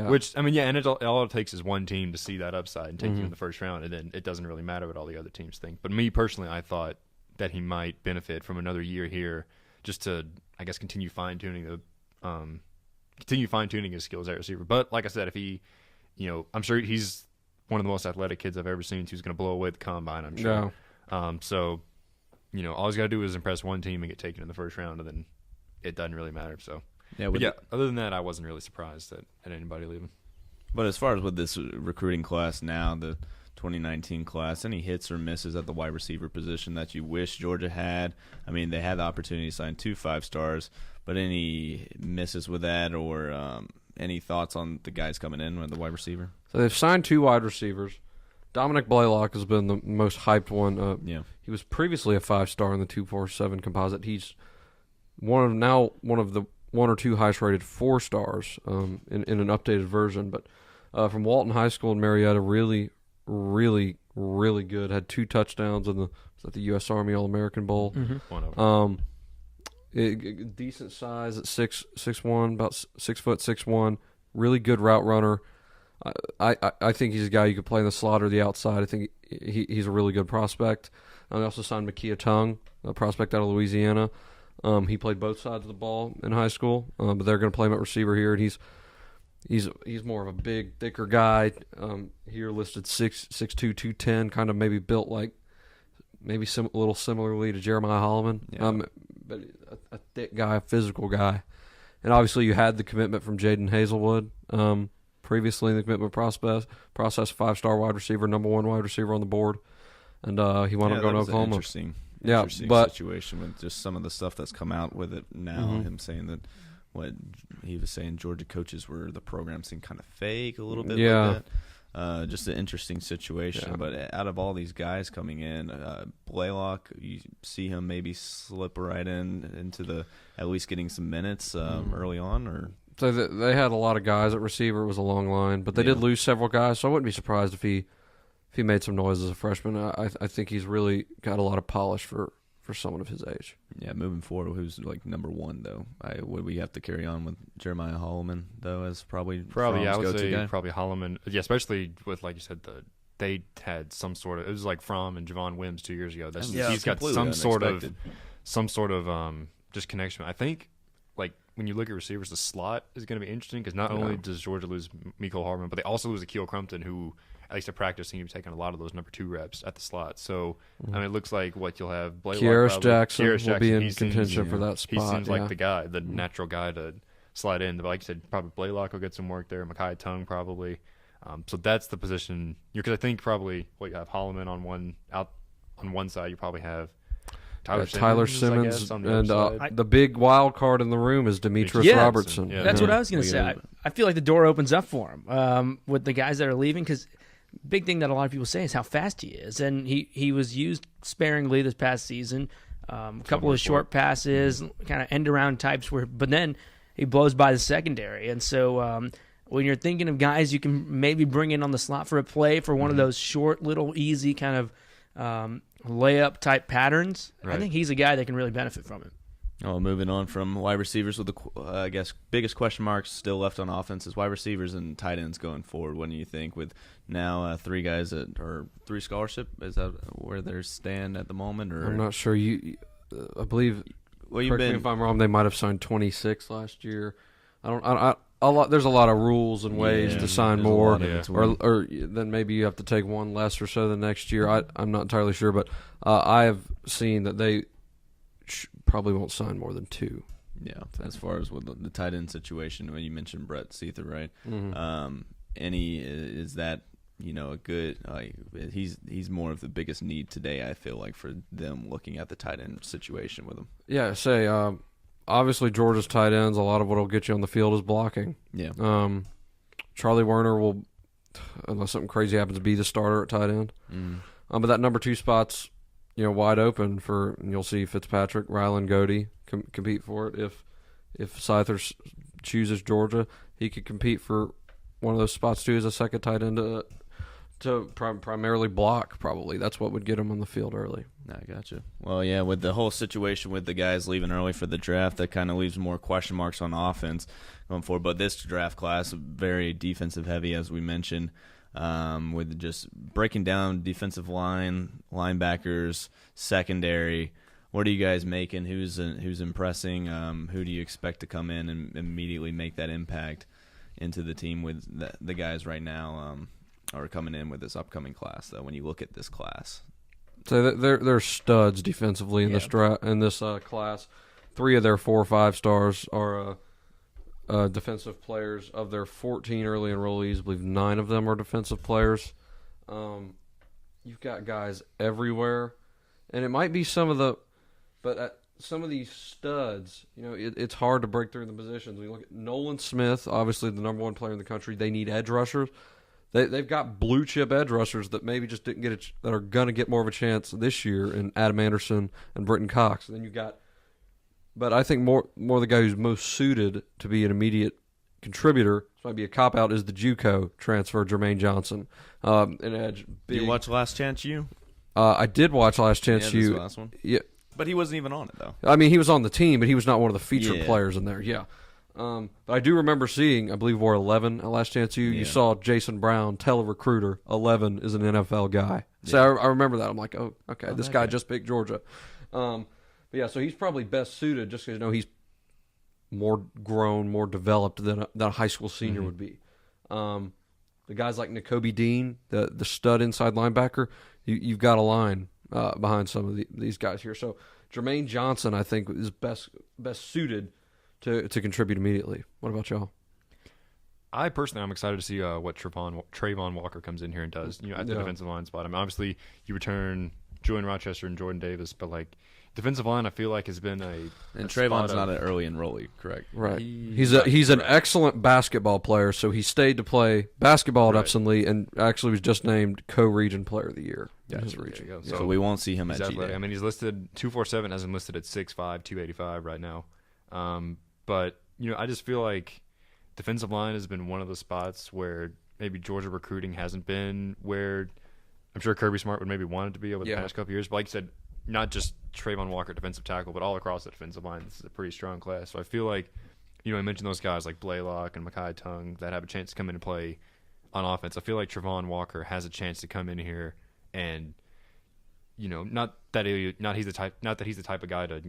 Which and all it takes is one team to see that upside and take you in the first round, and then it doesn't really matter what all the other teams think. But me personally, I thought that he might benefit from another year here, just to, I guess, continue fine tuning his skills at receiver. But like I said, if he, I'm sure he's one of the most athletic kids I've ever seen. Who's going to blow away the combine, I'm sure. Yeah. So, all he's got to do is impress one team and get taken in the first round, and then it doesn't really matter. So, other than that, I wasn't really surprised at anybody leaving. But as far as with this recruiting class now, the 2019 class, any hits or misses at the wide receiver position that you wish Georgia had? I mean, they had the opportunity to sign 2 5-stars, but any misses with that or any thoughts on the guys coming in with the wide receiver? So they've signed 2 wide receivers. Dominic Blaylock has been the most hyped one. He was previously a 5-star in the 247 composite. He's one of the 1 or 2 highest rated 4-stars in an updated version. But from Walton High School in Marietta, really, really, really good. Had 2 touchdowns in the U.S. Army All-American Bowl. Mm-hmm. Decent size at 6'1", about 6'6". Really good route runner. I think he's a guy you could play in the slot or the outside. I think he's a really good prospect. They also signed Makia Tongue, a prospect out of Louisiana. He played both sides of the ball in high school, but they're going to play him at receiver here, and he's more of a big, thicker guy. Here listed 6'2", 210, kind of maybe built like maybe a little similarly to Jeremiah Holloman. Yeah. But a thick guy, a physical guy. And obviously you had the commitment from Jaden Hazelwood previously in the commitment process, 5-star wide receiver, number 1 wide receiver on the board. And he wound up going to Oklahoma. Interesting situation with just some of the stuff that's come out with it now. Mm-hmm. Him saying that what he was saying, Georgia coaches the program seemed kind of fake a little bit. Yeah. Like that. Just an interesting situation. Yeah. But out of all these guys coming in, Blaylock, you see him maybe slip right into at least getting some minutes early on, or. So they had a lot of guys at receiver. It was a long line, but they did lose several guys. So I wouldn't be surprised if he made some noise as a freshman. I think he's really got a lot of polish for someone of his age. Yeah, moving forward, who's like number 1 though? Would we have to carry on with Jeremiah Holloman though as probably I would say guy? Probably Holloman. Yeah, especially with, like you said, they had some sort of, it was like Fromm and Javon Wims 2 years ago. He's got some sort of just connection. I think like when you look at receivers, the slot is going to be interesting because not only does Georgia lose Mecole Hardman, but they also lose Akil Crumpton, who at least at practice seemed to be taking a lot of those number 2 reps at the slot. So I mean, it looks like you'll have Blaylock, Kearis Jackson will be in contention for that spot. He seems like the guy, the natural guy to slide in. But like you said, probably Blaylock will get some work there. Makai Tongue probably. So that's the position. Because I think probably you have Holloman on one side. You probably have Tyler Simmons, and the big wild card in the room is Demetrius Robertson. Yeah. That's what I was going to say. I feel like the door opens up for him with the guys that are leaving, because big thing that a lot of people say is how fast he is, and he was used sparingly this past season. A couple of short passes, kind of end around types, but then he blows by the secondary, and so. When you're thinking of guys you can maybe bring in on the slot for a play for one of those short, little, easy kind of layup type patterns, right. I think he's a guy that can really benefit from it. Oh, moving on from wide receivers with the I guess biggest question marks still left on offense is wide receivers and tight ends going forward. What do you think with now 3 guys or 3 scholarship? Is that where they stand at the moment? Or I'm not sure. I believe. Well, correct me if I'm wrong. They might have signed 26 last year. There's a lot of rules and ways to sign more, or then maybe you have to take one less or so the next year. I'm not entirely sure, but I have seen that they probably won't sign more than 2. Yeah, as far as with the tight end situation, when you mentioned Brett Seither, right? Mm-hmm. Is that a good? He's more of the biggest need today. I feel like for them looking at the tight end situation with him. Yeah, obviously Georgia's tight ends. A lot of what will get you on the field is blocking. Yeah. Charlie Werner will, unless something crazy happens, be the starter at tight end. But that number 2 spot's wide open for. And you'll see Fitzpatrick, Ryland, Goody compete for it. If Seither chooses Georgia, he could compete for one of those spots too as a second tight end to primarily block. Probably that's what would get him on the field early. I gotcha. Well, yeah, with the whole situation with the guys leaving early for the draft, that kind of leaves more question marks on offense going forward. But this draft class, very defensive heavy, as we mentioned, with just breaking down defensive line, linebackers, secondary. What are you guys making? Who's impressing? Who do you expect to come in and immediately make that impact into the team with the guys right now are coming in with this upcoming class, though, when you look at this class? So they're studs defensively in this class. 3 of their 4 or 5 stars are defensive players. Of their 14 early enrollees, I believe 9 of them are defensive players. You've got guys everywhere, and it might be some of these studs, it's hard to break through the positions. When you look at Nolan Smith, obviously the number 1 player in the country. They need edge rushers. They've got blue chip edge rushers that maybe just didn't get that are going to get more of a chance this year in Adam Anderson and Britton Cox. And then you got, but I think more the guy who's most suited to be an immediate contributor, this might be a cop out, is the JUCO transfer Jermaine Johnson, an edge. Did you watch Last Chance U? I did watch Last Chance U. Last one. Yeah. But he wasn't even on it, though. I mean, he was on the team, but he was not one of the featured players in there. Yeah. But I do remember seeing, I believe, wore 11 at Last Chance U. You saw Jason Brown tell a recruiter 11 is an NFL guy. So I remember that. I'm like, oh, okay, this guy just picked Georgia. But yeah, so he's probably best suited just because he's more grown, more developed than a high school senior would be. The guys like Nakobe Dean, the stud inside linebacker, you've got a line behind some of these guys here. So Jermaine Johnson, I think, is best suited to contribute immediately. What about y'all? I personally, I'm excited to see what Trayvon Walker comes in here and does. At the defensive line spot. I mean, obviously, you return Julian Rochester and Jordan Davis, but defensive line, I feel like has been and Trayvon's not an early enrollee, correct? Right. He's an excellent basketball player, so he stayed to play basketball at Upson Lee, and actually was just named co-region player of the year in his region. So we won't see him at G-Day. I mean, he's listed 247, has him listed at 6'5", 285 right now. But I just feel like defensive line has been one of the spots where maybe Georgia recruiting hasn't been where I'm sure Kirby Smart would maybe want it to be over the past couple years. But like you said, not just Trayvon Walker defensive tackle, but all across the defensive line, this is a pretty strong class. So I feel like, I mentioned those guys like Blaylock and Makai Tung that have a chance to come in and play on offense. I feel like Trayvon Walker has a chance to come in here and, not that he's the type of guy to,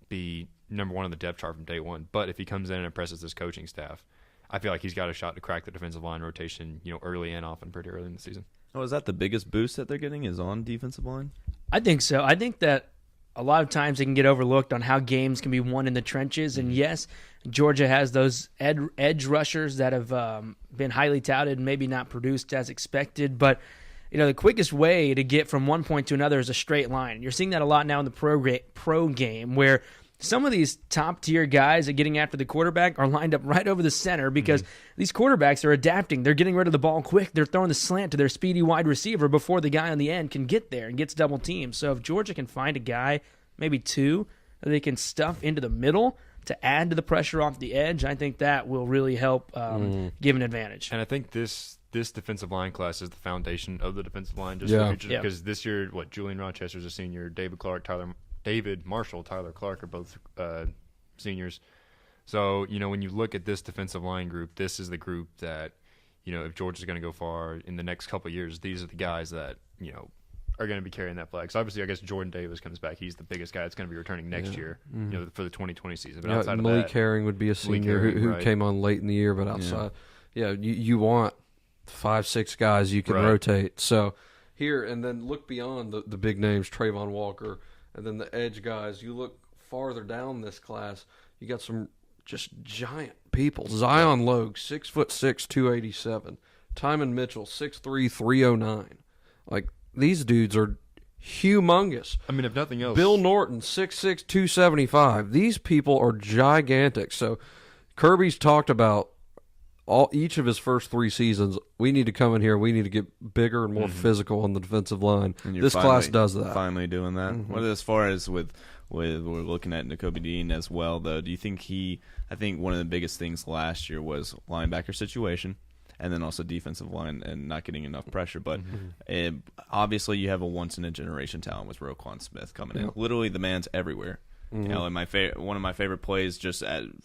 be number 1 on the depth chart from day one, but if he comes in and impresses this coaching staff, I feel like he's got a shot to crack the defensive line rotation, early and often pretty early in the season. Oh, is that the biggest boost that they're getting is on defensive line? I think so. I think that a lot of times they can get overlooked on how games can be won in the trenches. And yes, Georgia has those edge rushers that have been highly touted and maybe not produced as expected. But, the quickest way to get from one point to another is a straight line. You're seeing that a lot now in the pro game where some of these top-tier guys that are getting after the quarterback are lined up right over the center because these quarterbacks are adapting. They're getting rid of the ball quick. They're throwing the slant to their speedy wide receiver before the guy on the end can get there and gets double teamed. So if Georgia can find a guy, maybe 2, that they can stuff into the middle to add to the pressure off the edge, I think that will really help give an advantage. And I think this defensive line class is the foundation of the defensive line because this year, Julian Rochester's a senior, David Marshall, Tyler Clark are both seniors. So, when you look at this defensive line group, this is the group that, if Georgia's going to go far in the next couple of years, these are the guys that, are going to be carrying that flag. So, obviously, I guess Jordan Davis comes back. He's the biggest guy that's going to be returning next year, for the 2020 season. But outside Malik of that, Herring would be a senior who came on late in the year, but outside, you want 5-6 guys you can rotate. So, here, and then look beyond the big names, Trayvon Walker, and then the edge guys, you look farther down this class, You got some just giant people. Zion Logue, 6'6", 287. Timon Mitchell, 6'3", 309. Like, these dudes are humongous. I mean, if nothing else, Bill Norton, 6'6", 275. These people are gigantic. So Kirby's talked about each of his first 3 seasons. We need to come in here. We need to get bigger and more physical on the defensive line. This class does that. Finally doing that. Well, as far as with we're looking at Nakobe Dean as well, though, do you think I think one of the biggest things last year was linebacker situation, and then also defensive line and not getting enough pressure. But obviously, you have a once-in-a-generation talent with Roquan Smith coming in. Literally, the man's everywhere. You know, and one of my favorite plays, just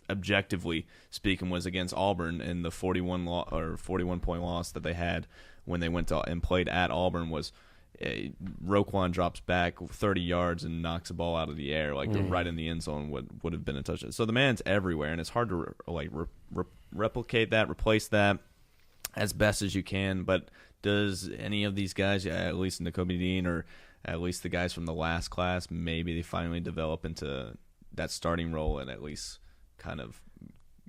objectively speaking, was against Auburn in the 41-point loss that they had when they went to and played at Auburn. Was Roquan drops back 30 yards and knocks the ball out of the air, like right in the end zone would have been a touchdown. So the man's everywhere, and it's hard to replicate that, replace that as best as you can. But does any of these guys, at least Nakobe Dean or at least the guys from the last class, maybe they finally develop into that starting role and at least kind of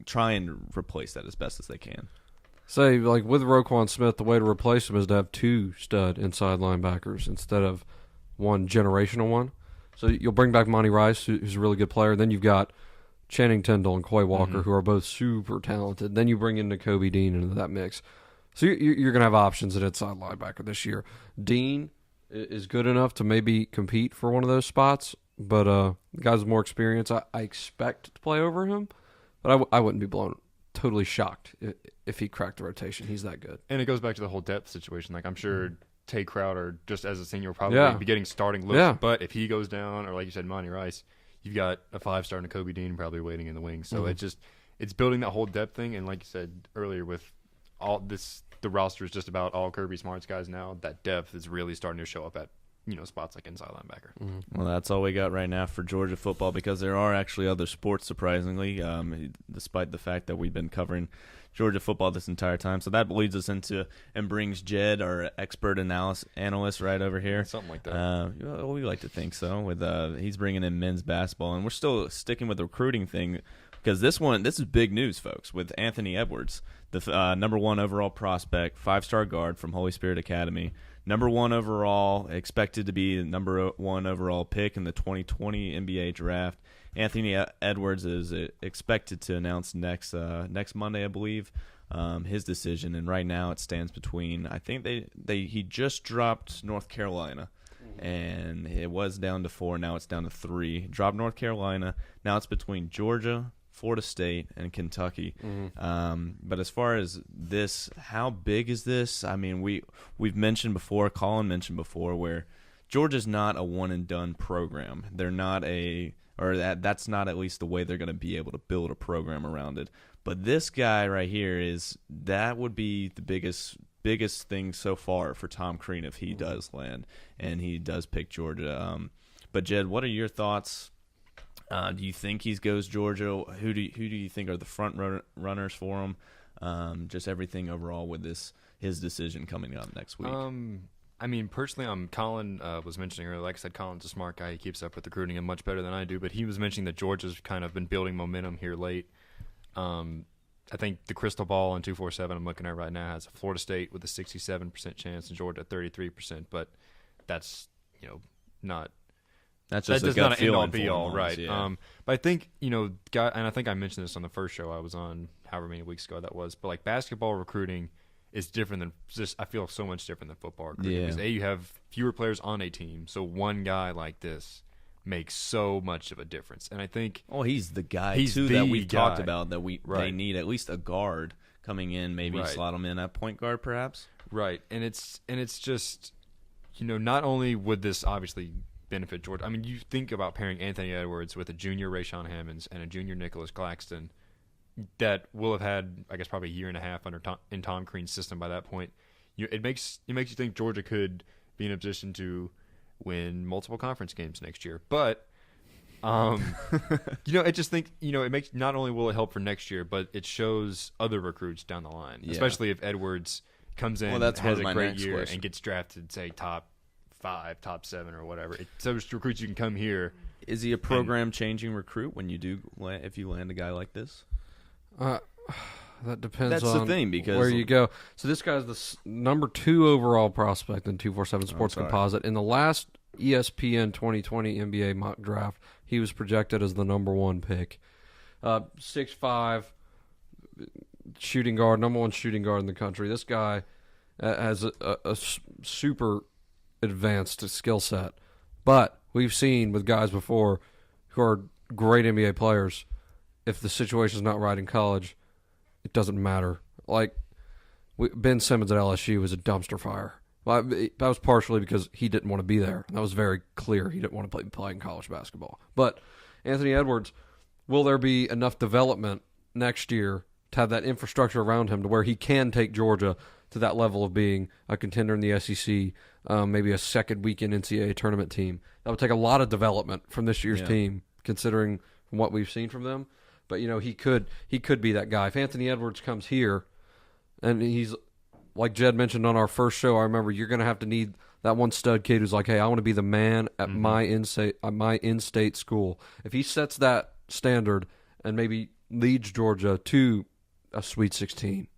try and replace that as best as they can? Say, like with Roquan Smith, the way to replace him is to have 2 stud inside linebackers instead of one generational one. So you'll bring back Monty Rice, who's a really good player. Then you've got Channing Tindall and Quay Walker, who are both super talented. Then you bring in Nakobe Dean into that mix. So you're going to have options at inside linebacker this year. Dean is good enough to maybe compete for one of those spots, but the guys with more experience, I expect to play over him, but I wouldn't be totally shocked if he cracked the rotation. He's that good. And it goes back to the whole depth situation. Like, I'm sure Tay Crowder, just as a senior, will probably be getting starting looks. Yeah. But if he goes down, or like you said, Monty Rice, you've got a 5-star Nakobe Dean probably waiting in the wings. So it's building that whole depth thing. And like you said earlier, with all this, the roster is just about all Kirby Smart's guys now. That depth is really starting to show up at spots like inside linebacker. Well, that's all we got right now for Georgia football, because there are actually other sports, surprisingly, despite the fact that we've been covering Georgia football this entire time. So that leads us into and brings Jed, our expert analyst, right over here. Something like that. We like to think so. With he's bringing in men's basketball, and we're still sticking with the recruiting thing, because this is big news, folks, with Anthony Edwards, the number 1 overall prospect, 5-star guard from Holy Spirit Academy. Number 1 overall, expected to be the number 1 overall pick in the 2020 NBA draft. Anthony Edwards is expected to announce next Monday, I believe, his decision. And right now it stands between, I think he just dropped North Carolina, and it was down to 4. Now it's down to 3. Dropped North Carolina. Now it's between Georgia, Florida State, and Kentucky. But as far as this, how big is this? I mean, we've mentioned before, Colin mentioned before, where Georgia's not a one-and-done program. They're not that's not at least the way they're going to be able to build a program around it. But this guy right here that would be the biggest thing so far for Tom Crean if he does land and he does pick Georgia. But Jed, what are your thoughts? Do you think he goes Georgia? Who do you think are the front runners for him? Just everything overall with his decision coming up next week. I mean, personally, Colin was mentioning earlier. Like I said, Colin's a smart guy. He keeps up with recruiting and much better than I do. But he was mentioning that Georgia's kind of been building momentum here late. I think the crystal ball on 247 I'm looking at right now has Florida State with a 67% chance and Georgia at 33%. But that's not. That's just that does not an end all be all, right? Yeah. But I think and I think I mentioned this on the first show I was on, however many weeks ago that was. But like basketball recruiting is different than I feel so much different than football recruiting. Because you have fewer players on a team, so one guy like this makes so much of a difference. And I think he's the guy that we've talked about that they need at least a guard coming in, maybe slot him in at point guard perhaps. Right, and it's just not only would this obviously benefit Georgia. I mean, you think about pairing Anthony Edwards with a junior Rayshawn Hammonds and a junior Nicholas Claxton that will have had, I guess, probably a year and a half in Tom Crean's system by that point. It makes you think Georgia could be in a position to win multiple conference games next year. But I just think it makes, not only will it help for next year, but it shows other recruits down the line, especially if Edwards comes in, has a great year, and gets drafted, say, top 5, top 7, or whatever. So recruits you can come here. Is he a program-changing recruit when you do if you land a guy like this? That depends That's on the thing, because where you go. So this guy's the number 2 overall prospect in 247 Sports Composite. In the last ESPN 2020 NBA mock draft, he was projected as the number 1 pick. 6'5", shooting guard, number 1 shooting guard in the country. This guy has a super advanced skill set. But we've seen with guys before who are great NBA players, if the situation's not right in college, it doesn't matter. Like, Ben Simmons at LSU was a dumpster fire. Well, that was partially because he didn't want to be there. That was very clear. He didn't want to play in college basketball. But Anthony Edwards, will there be enough development next year to have that infrastructure around him to where he can take Georgia to that level of being a contender in the SEC, maybe a second weekend NCAA tournament team? That would take a lot of development from this year's team, considering from what we've seen from them. But, he could be that guy. If Anthony Edwards comes here, and he's, like Jed mentioned on our first show, I remember you're going to have to need that one stud kid who's like, hey, I want to be the man at my in-state school. If he sets that standard and maybe leads Georgia to a Sweet 16,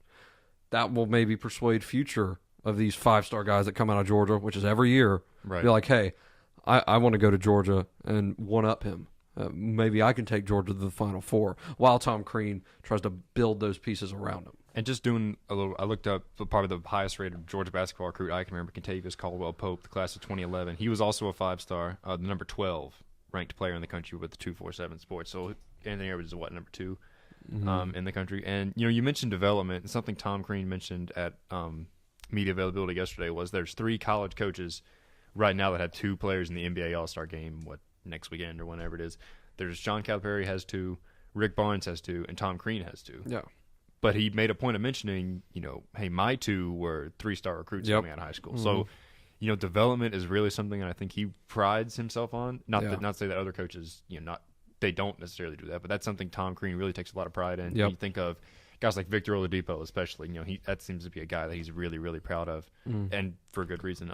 that will maybe persuade future of these 5-star guys that come out of Georgia, which is every year, be like, hey, I want to go to Georgia and one-up him. Maybe I can take Georgia to the Final Four, while Tom Crean tries to build those pieces around him. And just doing a little, I looked up probably the highest rated Georgia basketball recruit I can remember, Contavious Caldwell Pope, the class of 2011. He was also a 5-star, the number 12 ranked player in the country with the 247 Sports. So Anthony Edwards is number 2 in the country. And you mentioned development, and something Tom Crean mentioned at media availability yesterday was there's 3 college coaches right now that have 2 players in the NBA All-Star game. Next weekend or whenever it is. There's John Calipari has 2, Rick Barnes has 2, and Tom Crean has 2. Yeah. But he made a point of mentioning, hey, my 2 were 3-star recruits coming out of high school. So, development is really something that I think he prides himself on. Not to say that other coaches, they don't necessarily do that, but that's something Tom Crean really takes a lot of pride in. You think of guys like Victor Oladipo, especially. That seems to be a guy that he's really, really proud of, and for good reason.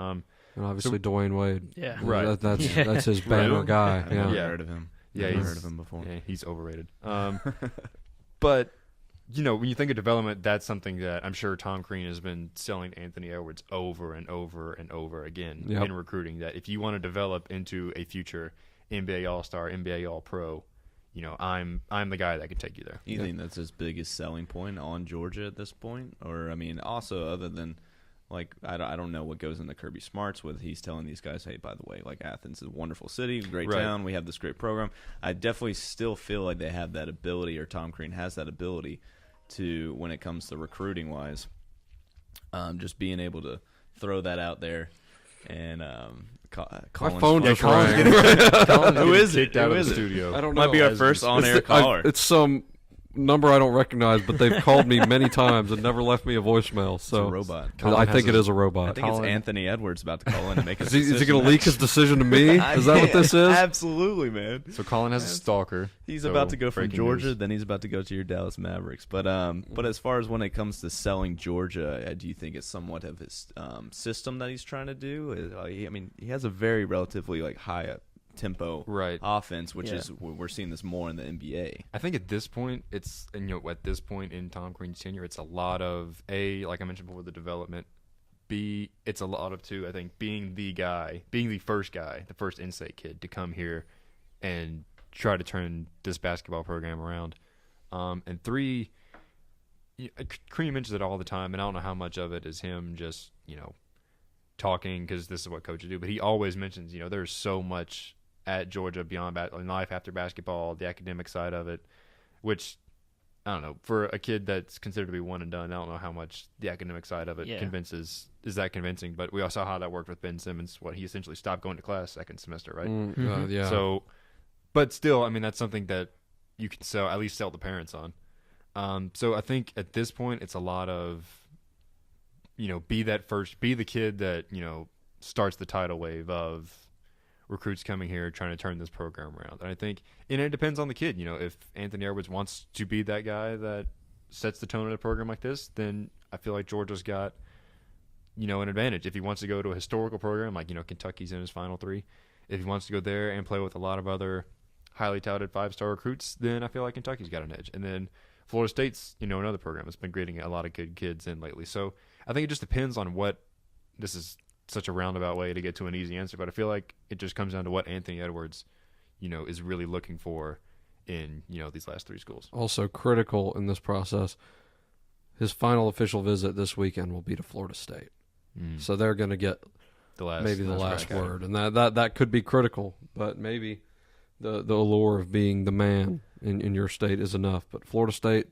And obviously Dwayne Wade. Yeah. Right. That's his banner guy. I've never heard of him. Yeah, I've never heard of him before. Yeah, he's overrated. But, when you think of development, that's something that I'm sure Tom Crean has been selling Anthony Edwards over and over and over again in recruiting, that if you want to develop into a future NBA All-Star, NBA All-Pro, I'm the guy that can take you there. You think that's his biggest selling point on Georgia at this point? Or, also other than – I don't know what goes into Kirby Smart's with he's telling these guys, hey, by the way, Athens is a wonderful city, great town, we have this great program. I definitely still feel like they have that ability, or Tom Crean has that ability to, when it comes to recruiting-wise, just being able to throw that out there. And my phone just rang. Who is it? Who is it? Studio. I don't know. Might be our first on-air caller. It's some number I don't recognize, but they've called me many times and never left me a voicemail. So it's a robot. I think it is a robot. I think it's Anthony Edwards about to call in and make a decision. Is he going to leak his decision to me? Is that what this is? Absolutely, man. So Colin has a stalker. He's about to go from Georgia, then he's about to go to your Dallas Mavericks. But as far as when it comes to selling Georgia, do you think it's somewhat of his system that he's trying to do? He has a very relatively high tempo offense, which is we're seeing this more in the NBA. I think at this point at this point in Tom Crean's tenure, it's a lot of like I mentioned before, the development. B, it's a lot of 2, I think, being the first guy, the first in-state kid to come here and try to turn this basketball program around. And 3, Crean mentions it all the time, and I don't know how much of it is him just talking because this is what coaches do, but he always mentions there's so much at Georgia beyond life after basketball, the academic side of it, which I don't know, for a kid that's considered to be one and done, I don't know how much the academic side of it is that convincing. But we all saw how that worked with Ben Simmons. He essentially stopped going to class second semester, right? Yeah. So, but still, that's something that you can at least sell the parents on. So I think at this point, it's a lot of, be the kid that, starts the tidal wave of recruits coming here trying to turn this program around. And I think, it depends on the kid. If Anthony Edwards wants to be that guy that sets the tone of a program like this, then I feel like Georgia's got an advantage. If he wants to go to a historical program like, Kentucky's in his Final Three, if he wants to go there and play with a lot of other highly touted 5-star recruits, then I feel like Kentucky's got an edge. And then Florida State's, another program that's been getting a lot of good kids in lately. So I think it just depends on what – this is such a roundabout way to get to an easy answer, but I feel like it just comes down to what Anthony Edwards, is really looking for in, these last 3 schools. Also critical in this process, his final official visit this weekend will be to Florida State. So they're going to get the last word. And that could be critical, but maybe the allure of being the man in your state is enough. But Florida State,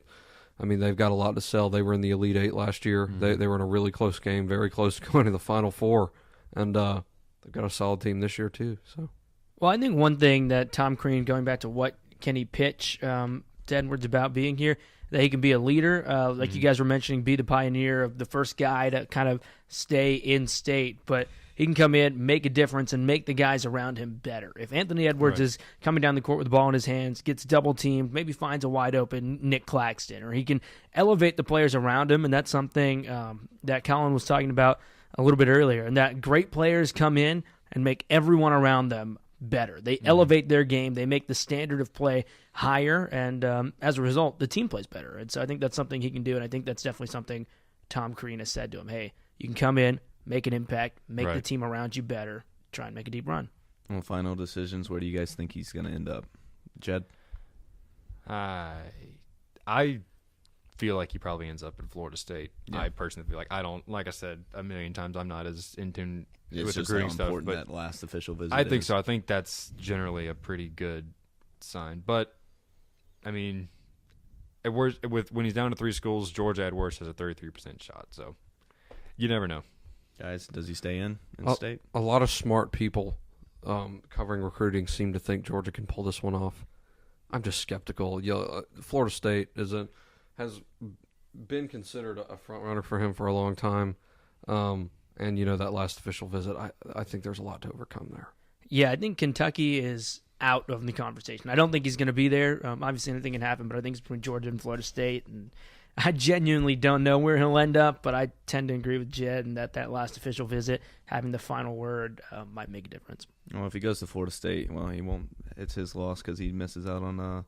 I mean, they've got a lot to sell. They were in the Elite Eight last year. They were in a really close game, very close to going to the Final Four. And they've got a solid team this year too. So, well, I think one thing that Tom Crean, going back to what can he pitch to Edwards about being here, that he can be a leader, like you guys were mentioning, be the pioneer of the first guy to kind of stay in state. But he can come in, make a difference, and make the guys around him better. If Anthony Edwards is coming down the court with the ball in his hands, gets double-teamed, maybe finds a wide-open Nick Claxton, or he can elevate the players around him, and that's something that Colin was talking about a little bit earlier, and that great players come in and make everyone around them better. They elevate their game. They make the standard of play higher, and as a result, the team plays better. And so I think that's something he can do, and I think that's definitely something Tom Crean has said to him. Hey, you can come in, make an impact, make the team around you better, try and make a deep run. Well, final decisions, where do you guys think he's going to end up? Jed? I feel like he probably ends up in Florida State. Yeah. I personally feel like I said a million times, I'm not as in tune with recruiting stuff. But that last official visit I think so. I think that's generally a pretty good sign. But, I mean, when he's down to 3 schools, Georgia at worst has a 33% shot. So you never know. Guys, does he stay in state? A lot of smart people covering recruiting seem to think Georgia can pull this one off. I'm just skeptical. Florida State has been considered a front runner for him for a long time, and that last official visit, I think there's a lot to overcome there. Yeah, I think Kentucky is out of the conversation. I don't think he's going to be there. Obviously, anything can happen, but I think it's between Georgia and Florida State, and I genuinely don't know where he'll end up, but I tend to agree with Jed and that last official visit, having the final word, might make a difference. Well, if he goes to Florida State, well, he won't. It's his loss because he misses out on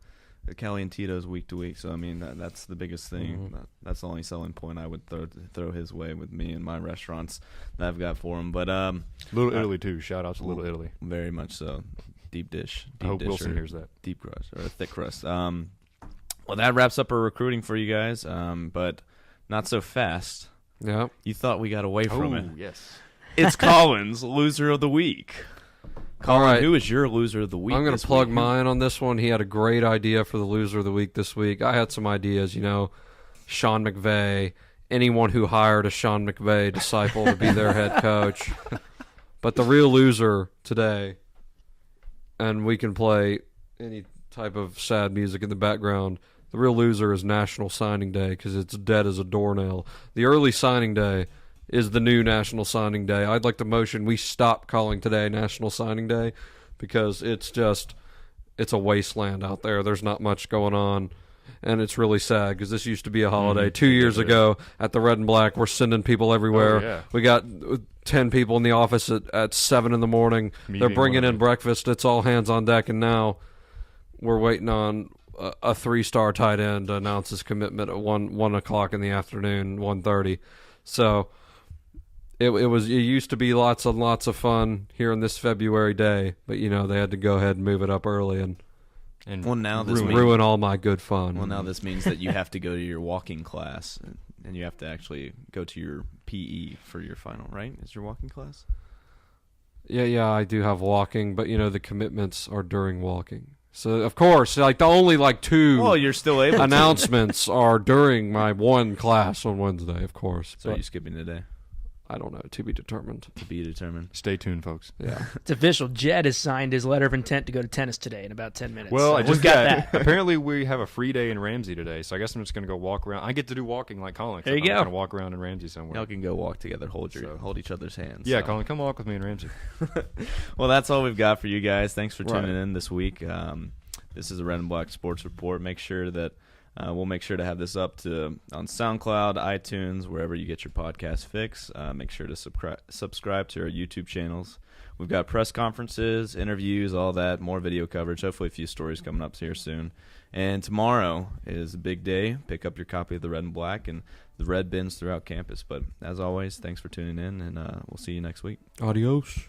Callie and Tito's week to week. So I mean, that's the biggest thing. Mm-hmm. That's the only selling point I would throw his way with me and my restaurants that I've got for him. But Little Italy too. Shout out to Little Italy. Very much so. Deep dish. I hope Wilson hears that. Deep crust or a thick crust. Well, that wraps up our recruiting for you guys, but not so fast. Yeah. You thought we got away from it. Yes. It's Colin's Loser of the Week. Colin, all right. Who is your Loser of the Week? I'm going to plug mine on this one. He had a great idea for the Loser of the Week this week. I had some ideas, Sean McVay, anyone who hired a Sean McVay disciple to be their head coach. But the real loser today, and we can play any type of sad music in the background, the real loser is National Signing Day because it's dead as a doornail. The early signing day is the new National Signing Day. I'd like to motion we stop calling today National Signing Day because it's a wasteland out there. There's not much going on, and it's really sad because this used to be a holiday. 2 years ago at the Red and Black, we're sending people everywhere. Oh, yeah. We got 10 people in the office at 7 in the morning. They're bringing in breakfast. It's all hands on deck, and now we're waiting on a 3-star tight end to announce his commitment at 1 o'clock in the afternoon, 1:30. So it used to be lots and lots of fun here on this February day, but they had to go ahead and move it up early and well, now this ruin all my good fun. Well, now this means that you have to go to your walking class and you have to actually go to your PE for your final, right? Is your walking class? Yeah, I do have walking, but the commitments are during walking. So of course, the only 2 well, you're still able announcements are during my one class on Wednesday, of course. So are you skipping today? I don't know. To be determined. To be determined. Stay tuned, folks. Yeah. It's official. Jed has signed his letter of intent to go to tennis today in about 10 minutes. Well, so I just got that. Apparently, we have a free day in Ramsey today, so I guess I'm just going to go walk around. I get to do walking like Colin. There you go. I'm going to walk around in Ramsey somewhere. Y'all can go walk together, hold each other's hands. Yeah, so. Colin, come walk with me in Ramsey. Well, that's all we've got for you guys. Thanks for tuning in this week. This is a Red and Black Sports Report. Make sure that We'll make sure to have this up on SoundCloud, iTunes, wherever you get your podcast fix. Make sure to subscribe to our YouTube channels. We've got press conferences, interviews, all that, more video coverage, hopefully a few stories coming up here soon. And tomorrow is a big day. Pick up your copy of the Red and Black and the red bins throughout campus. But as always, thanks for tuning in, and we'll see you next week. Adios.